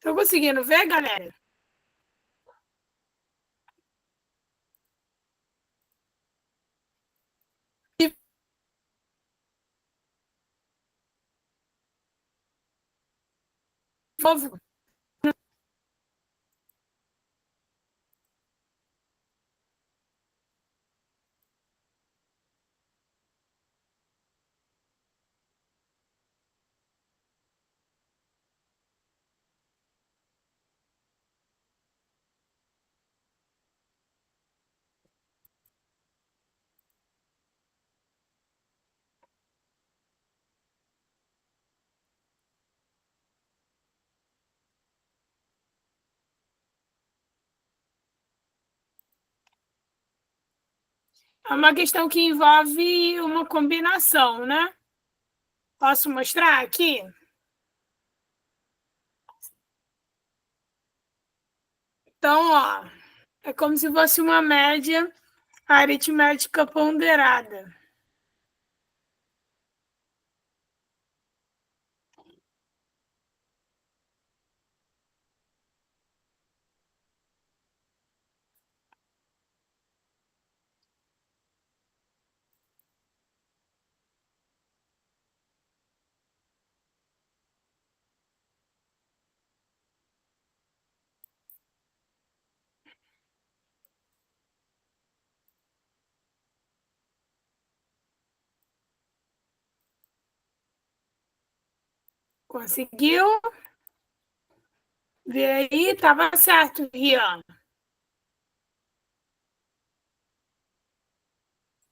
Tô conseguindo ver, galera? Por favor. É uma questão que envolve uma combinação, né? Posso mostrar aqui? Então, ó, é como se fosse uma média aritmética ponderada. Conseguiu? Vê aí, estava certo, Rian.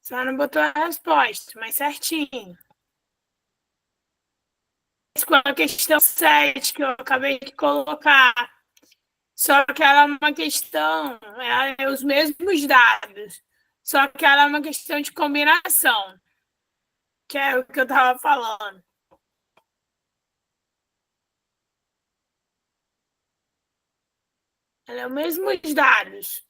Só não botou a resposta, mas certinho. Com a questão 7 que eu acabei de colocar. Só que ela é uma questão, é os mesmos dados. Só que ela é uma questão de combinação, que é o que eu estava falando. Ela é os mesmos dados.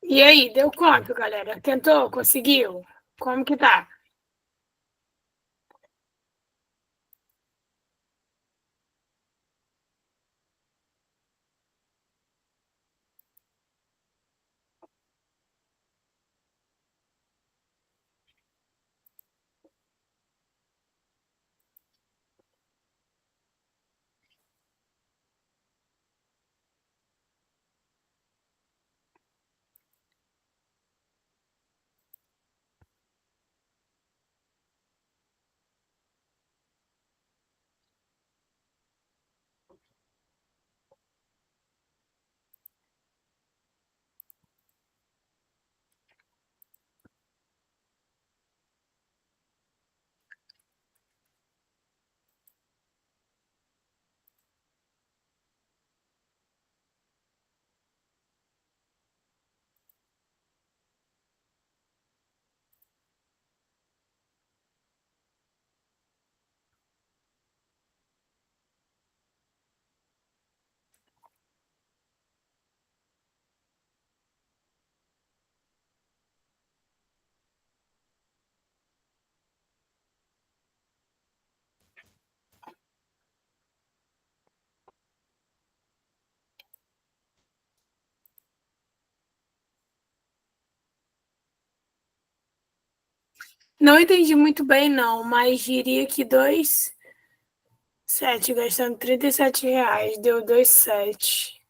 E aí, deu quanto, galera? Tentou? Conseguiu? Como que tá? Não entendi muito bem, não, mas diria que 2,7, gastando R$ 37, deu 2,7.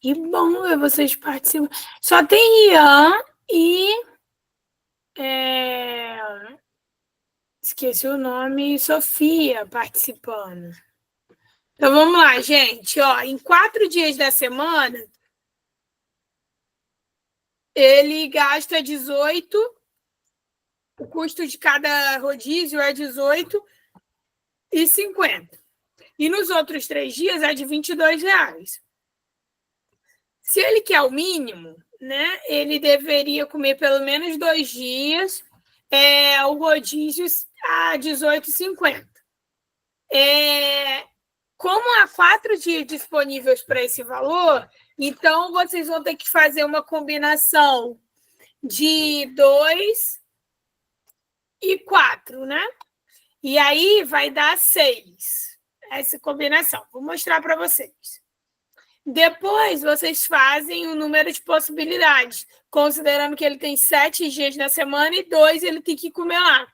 Que bom ver vocês participam. Só tem Ian e. Esqueci o nome, Sofia participando. Então vamos lá, gente. Ó, em 4 dias da semana, ele gasta 18. O custo de cada rodízio é 18,50. E nos outros 3 dias é de R$ 22. Se ele quer o mínimo, né, ele deveria comer pelo menos 2 dias o rodízio a 18,50. Como há 4 dias disponíveis para esse valor, então vocês vão ter que fazer uma combinação de 2 e 4, né? E aí vai dar 6, essa combinação. Vou mostrar para vocês. Depois, vocês fazem o número de possibilidades, considerando que ele tem 7 dias na semana e 2 ele tem que comer lá.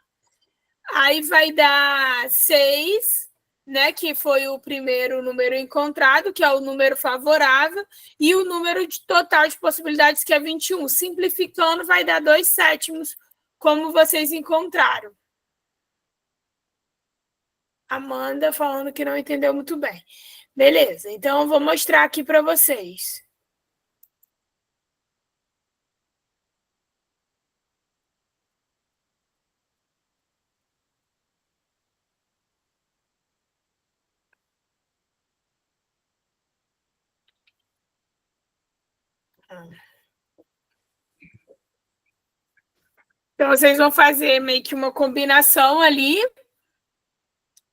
Aí vai dar 6, né, que foi o primeiro número encontrado, que é o número favorável, e o número total de possibilidades, que é 21. Simplificando, vai dar 2/7, como vocês encontraram. Amanda falando que não entendeu muito bem. Beleza, então eu vou mostrar aqui para vocês. Então, vocês vão fazer meio que uma combinação ali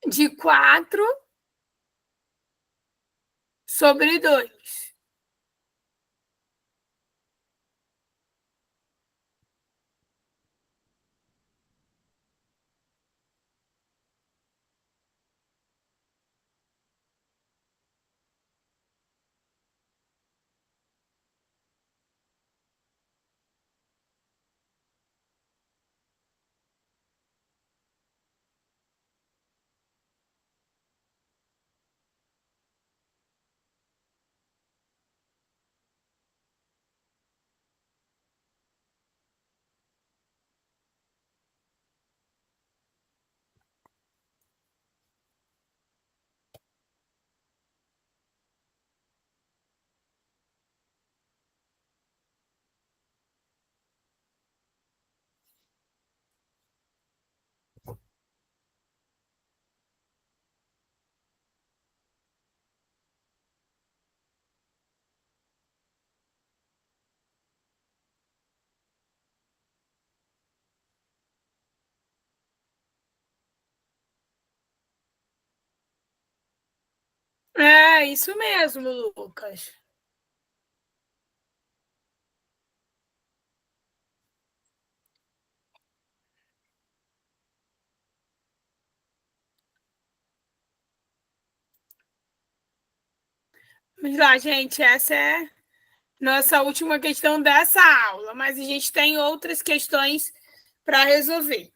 de 4 sobre 2. É, isso mesmo, Lucas. Vamos lá, gente, essa é nossa última questão dessa aula, mas a gente tem outras questões para resolver.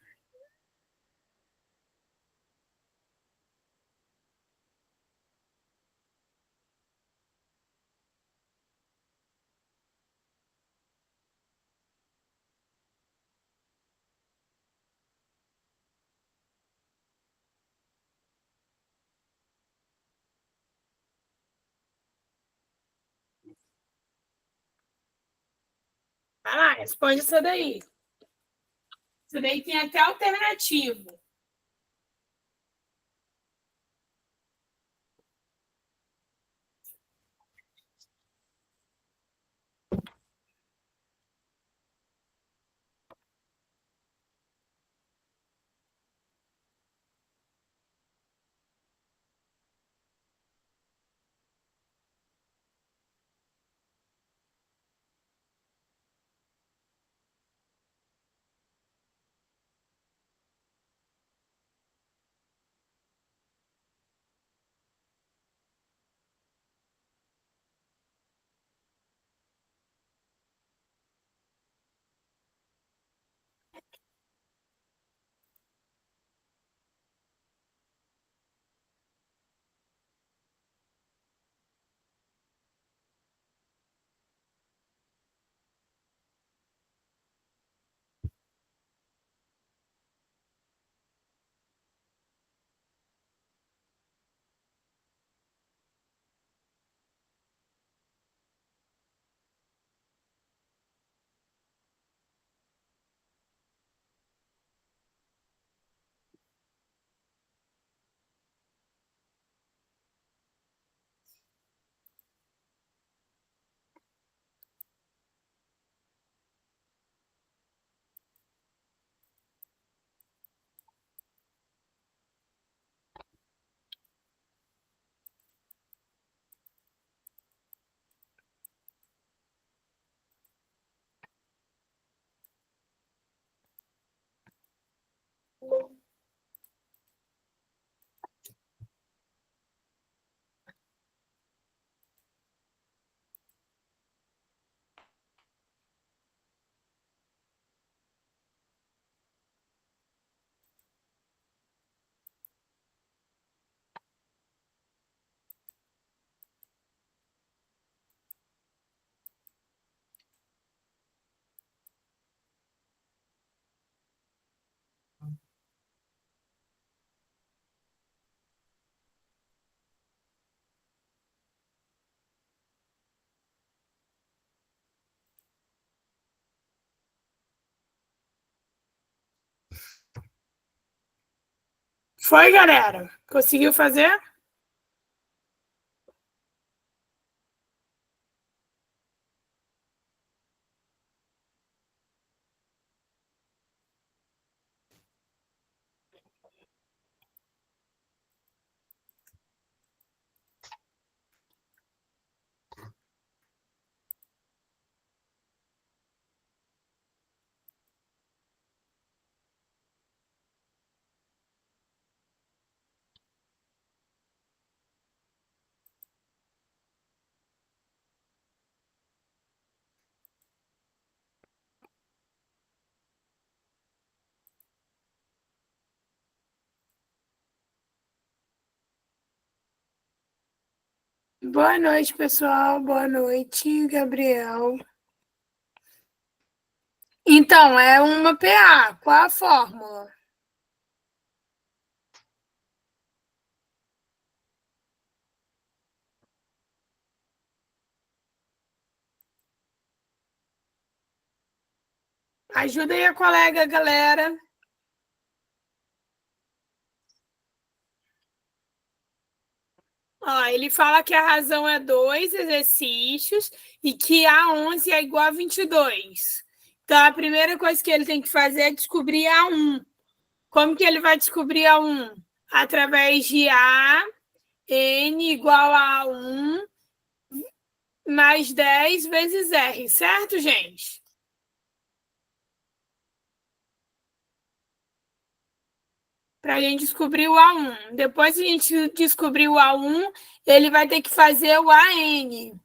Vai lá, responde isso daí. Isso daí tem até alternativo. Foi, galera? Conseguiu fazer? Boa noite, pessoal. Boa noite, Gabriel. Então, é uma PA. Qual a fórmula? Ajuda aí a colega, galera. Ó, ele fala que a razão é 2 exercícios e que A11 é igual a 22. Então, a primeira coisa que ele tem que fazer é descobrir A1. Como que ele vai descobrir A1? Através de A, N igual a 1 mais 10 vezes R, certo, gente? Para a gente descobrir o A1. Depois que a gente descobrir o A1, ele vai ter que fazer o AN.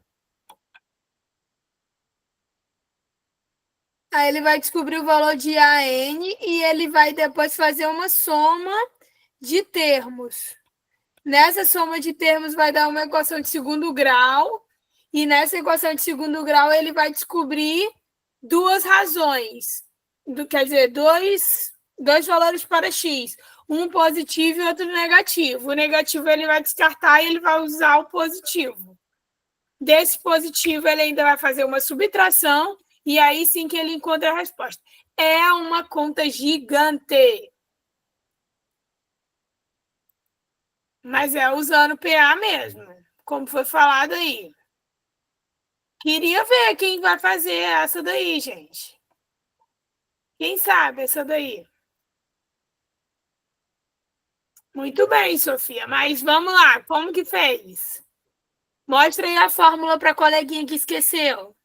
Aí ele vai descobrir o valor de AN e ele vai depois fazer uma soma de termos. Nessa soma de termos vai dar uma equação de segundo grau, e nessa equação de segundo grau ele vai descobrir duas razões, quer dizer, dois valores para x, um positivo e outro negativo. O negativo ele vai descartar e ele vai usar o positivo. Desse positivo ele ainda vai fazer uma subtração, e aí sim que ele encontra a resposta. É uma conta gigante. Mas é usando PA mesmo, como foi falado aí. Queria ver quem vai fazer essa daí, gente. Quem sabe essa daí? Muito bem, Sofia, mas vamos lá, como que fez? Mostra aí a fórmula para a coleguinha que esqueceu.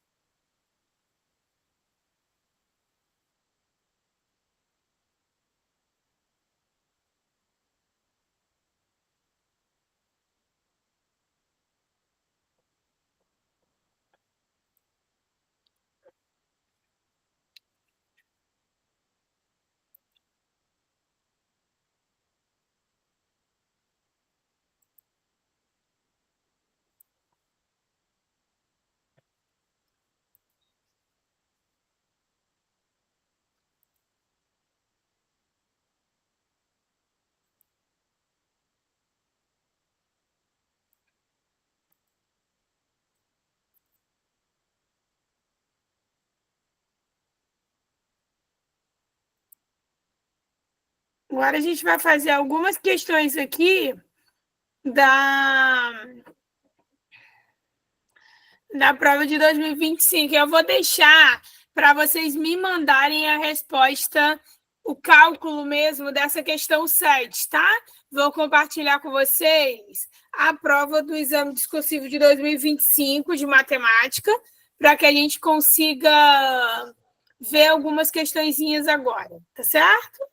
Agora a gente vai fazer algumas questões aqui da na prova de 2025. Eu vou deixar para vocês me mandarem a resposta, o cálculo mesmo dessa questão 7, tá? Vou compartilhar com vocês a prova do exame discursivo de 2025 de matemática, para que a gente consiga ver algumas questõezinhas agora, tá certo?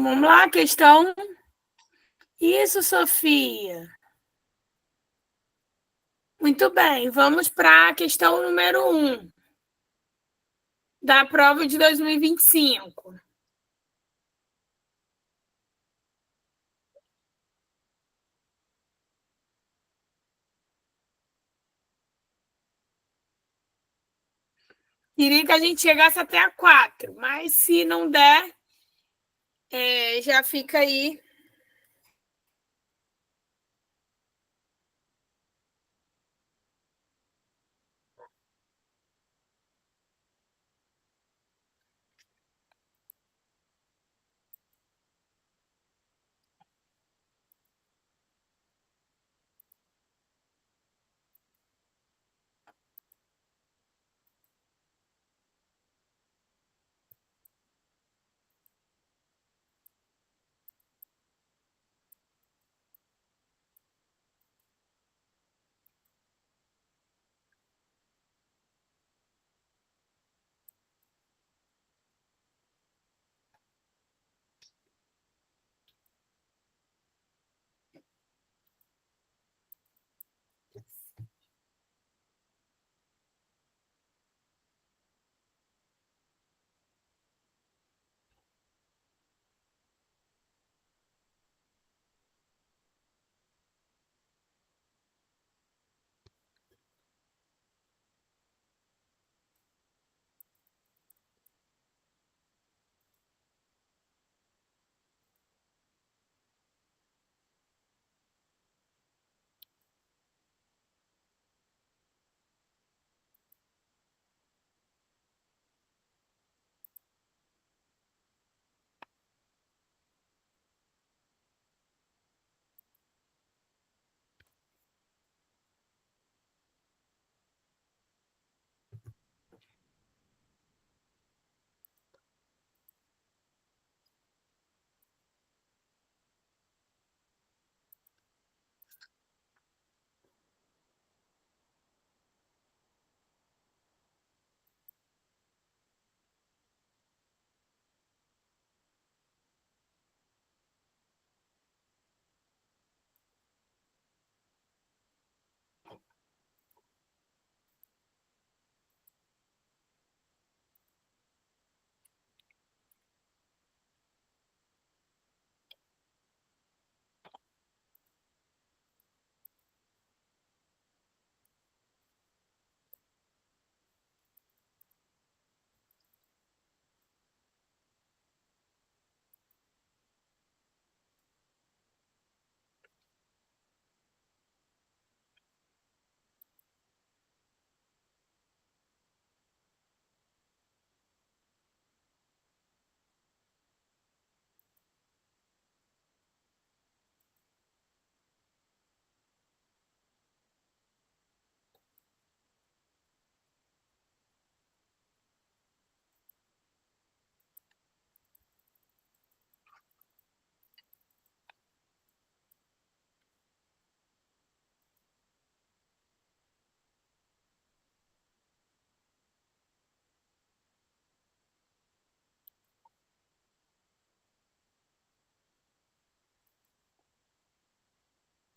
Então, vamos lá, questão. Isso, Sofia. Muito bem, vamos para a questão número 1 da prova de 2025. Queria que a gente chegasse até a 4, mas se não der, já fica aí.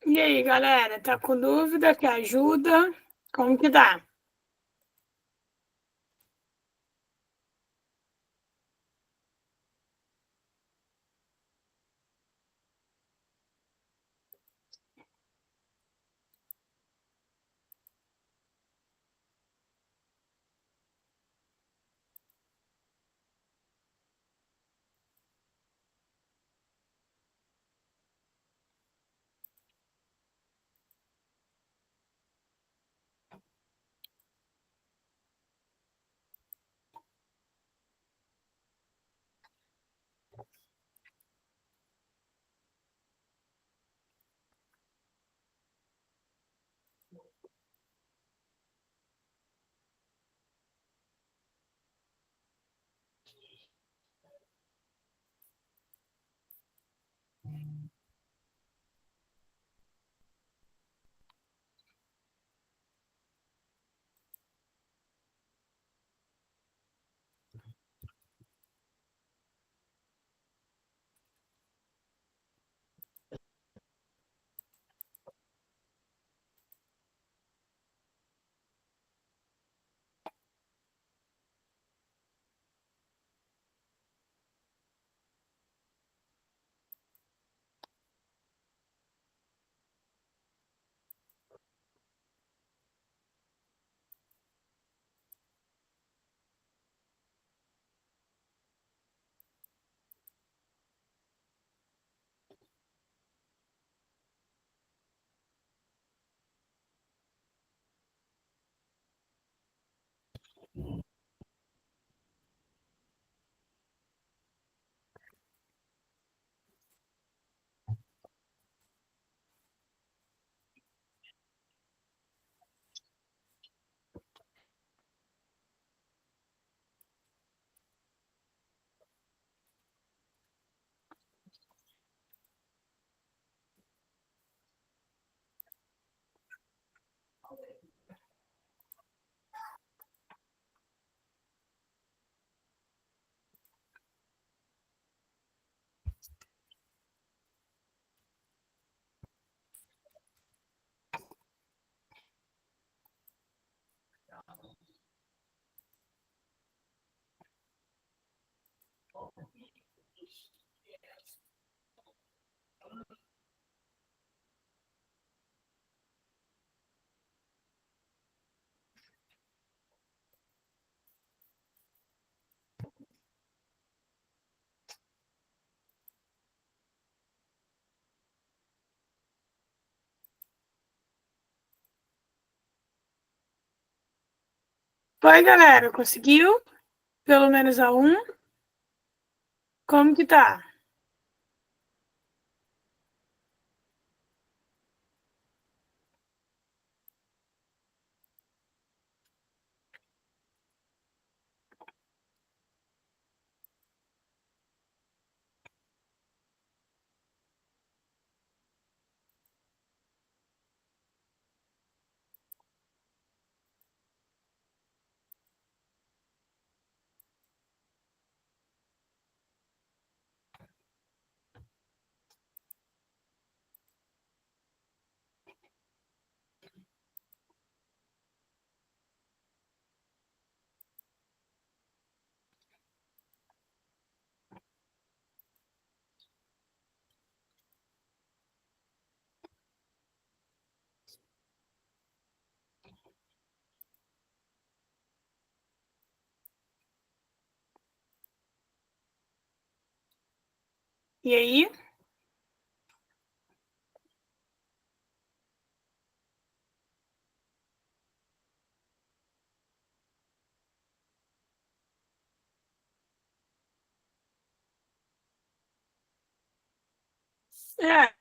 E aí, galera, tá com dúvida? Quer ajuda? Como que dá? Oi, galera, conseguiu? Pelo menos a um? Como que tá? E aí? É,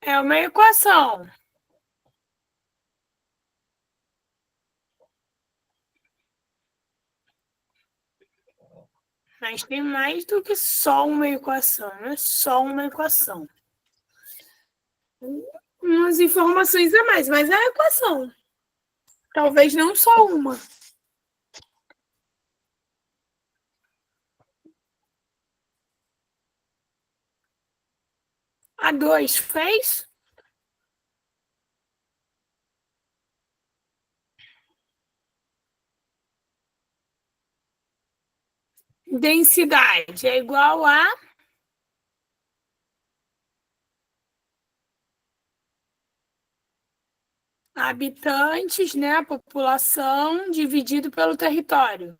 é uma equação, mas tem mais do que só uma equação, não é só uma equação. Umas informações a mais, mas é a equação. Talvez não só uma. A 2 fez? Densidade é igual a habitantes, né? A população dividido pelo território.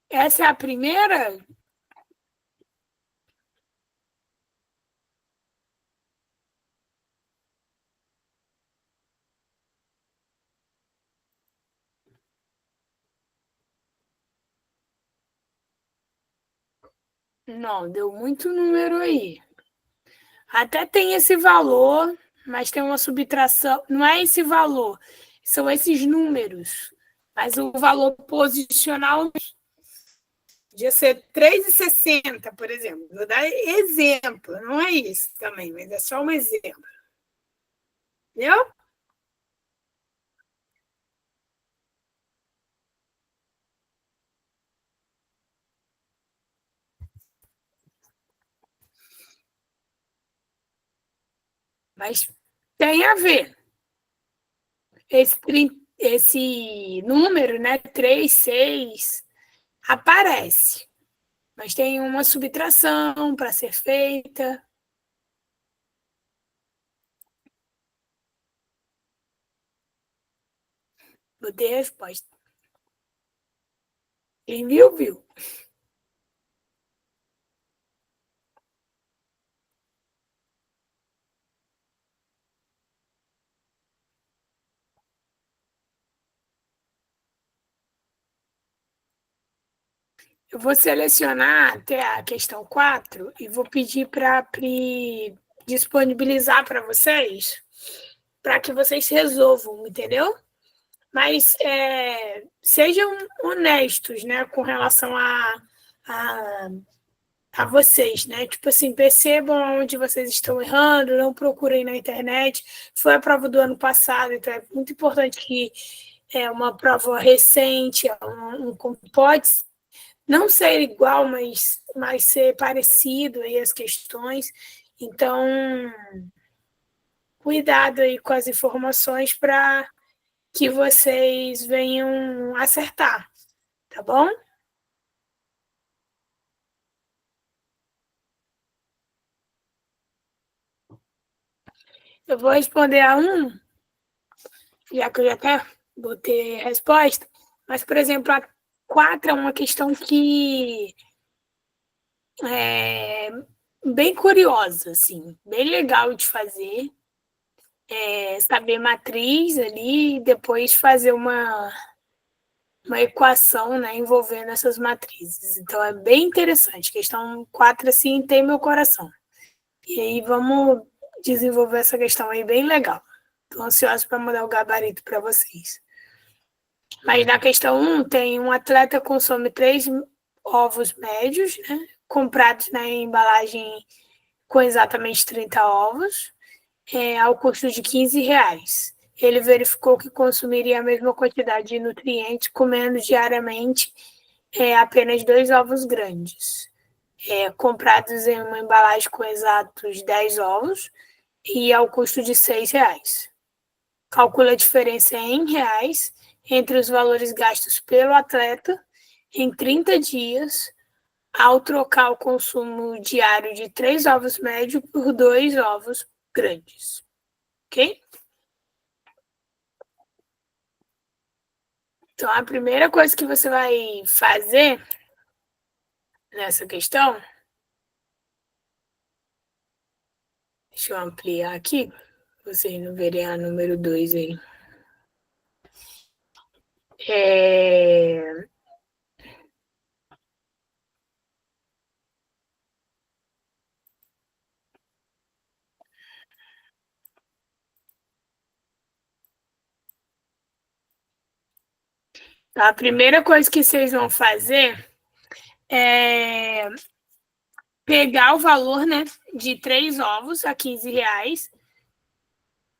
Essa é a primeira? Não, deu muito número aí. Até tem esse valor, mas tem uma subtração. Não é esse valor, são esses números. Mas o valor posicional podia ser 3,60, por exemplo. Vou dar exemplo, não é isso também, mas é só um exemplo. Entendeu? Mas tem a ver. Esse número, né, 3, 6, aparece. Mas tem uma subtração para ser feita. Botei a resposta. Quem viu, viu. Eu vou selecionar até a questão 4 e vou pedir para a Pri disponibilizar para vocês para que vocês resolvam, entendeu? Mas sejam honestos, né, com relação a vocês, né? Tipo assim, percebam onde vocês estão errando, não procurem na internet. Foi a prova do ano passado, então é muito importante que uma prova recente, pode não ser igual, mas ser parecido aí as questões. Então, cuidado aí com as informações para que vocês venham acertar, tá bom? Eu vou responder a já que eu já até botei a resposta, mas, por exemplo, a 4 é uma questão que é bem curiosa, assim, bem legal de fazer. Saber matriz ali e depois fazer uma equação, né, envolvendo essas matrizes. Então, é bem interessante. Questão 4, assim, tem meu coração. E aí, vamos desenvolver essa questão aí bem legal. Estou ansiosa para mandar o gabarito para vocês. Mas na questão 1, tem um atleta consome 3 ovos médios, né, comprados na embalagem com exatamente 30 ovos, ao custo de R$ 15. Ele verificou que consumiria a mesma quantidade de nutrientes comendo diariamente apenas 2 ovos grandes, comprados em uma embalagem com exatos 10 ovos e ao custo de R$ 6. Calcula a diferença em reais entre os valores gastos pelo atleta em 30 dias ao trocar o consumo diário de 3 ovos médios por 2 ovos grandes. Ok? Então, a primeira coisa que você vai fazer nessa questão, deixa eu ampliar aqui, para vocês não verem a número 2 aí. A primeira coisa que vocês vão fazer é pegar o valor, né, de 3 ovos a R$ 15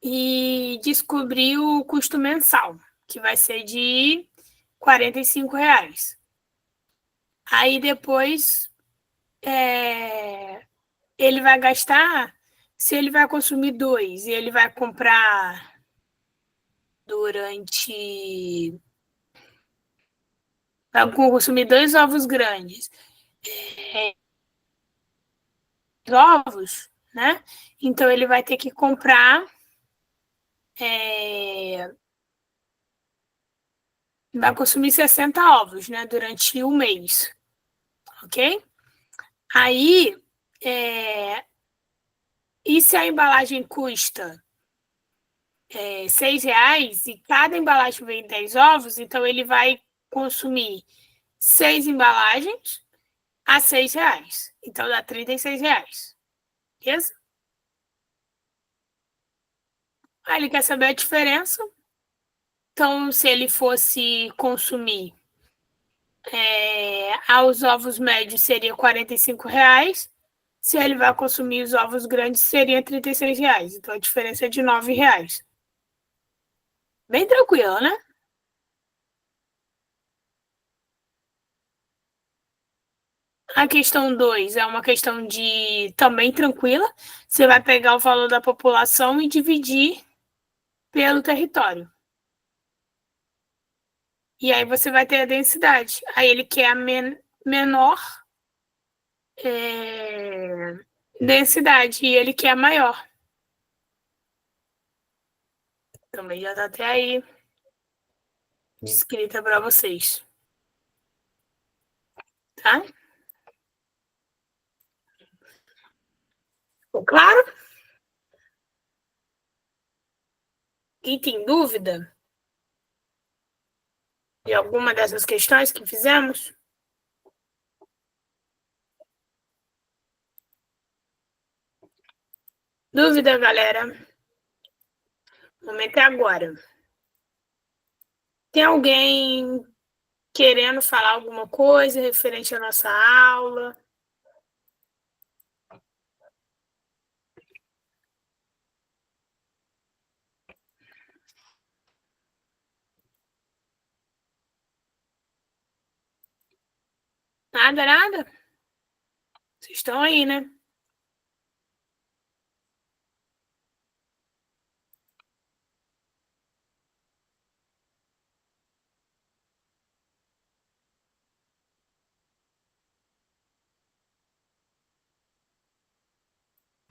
e descobrir o custo mensal, que vai ser de R$ 45. Aí depois ele vai gastar, se ele vai consumir 2 e ele vai comprar vai consumir 2 ovos grandes, ovos, né? Então ele vai ter que comprar vai consumir 60 ovos, né, durante o mês, ok? Aí, e se a embalagem custa R$ 6 e cada embalagem vem 10 ovos, então ele vai consumir 6 embalagens a R$ 6. Então dá R$ 36. Beleza? Aí ele quer saber a diferença. Então, se ele fosse consumir aos ovos médios, seria R$ 45. Se ele vai consumir os ovos grandes, seria R$ 36. Então, a diferença é de R$ 9. Bem tranquilo, né? A questão 2 é uma questão de também tranquila. Você vai pegar o valor da população e dividir pelo território. E aí você vai ter a densidade. Aí ele quer a menor densidade e ele quer a maior. Também já está até aí descrita para vocês. Tá? Ficou claro? E tem dúvida de alguma dessas questões que fizemos? Dúvida, galera? O momento é agora. Tem alguém querendo falar alguma coisa referente à nossa aula? Nada, nada? Vocês estão aí, né?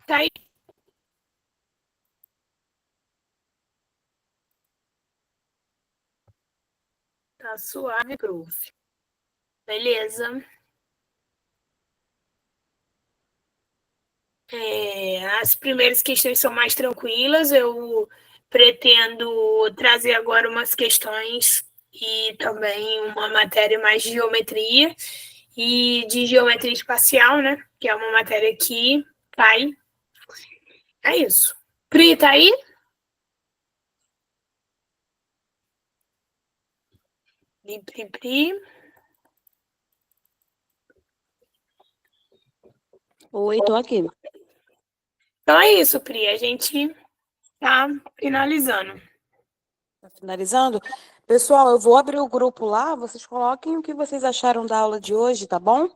Tá aí. Tá suave, groove. Beleza. As primeiras questões são mais tranquilas. Eu pretendo trazer agora umas questões e também uma matéria mais de geometria e de geometria espacial, né? Que é uma matéria que cai. É isso. Pri, tá aí? Pri. Oi, tô aqui. Então é isso, Pri. A gente tá finalizando. Tá finalizando? Pessoal, eu vou abrir o grupo lá, vocês coloquem o que vocês acharam da aula de hoje, tá bom?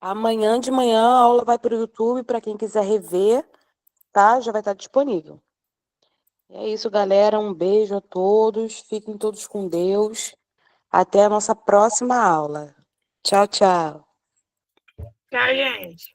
Amanhã de manhã a aula vai para o YouTube, para quem quiser rever, tá? Já vai estar disponível. É isso, galera. Um beijo a todos. Fiquem todos com Deus. Até a nossa próxima aula. Tchau, tchau. Tchau, gente.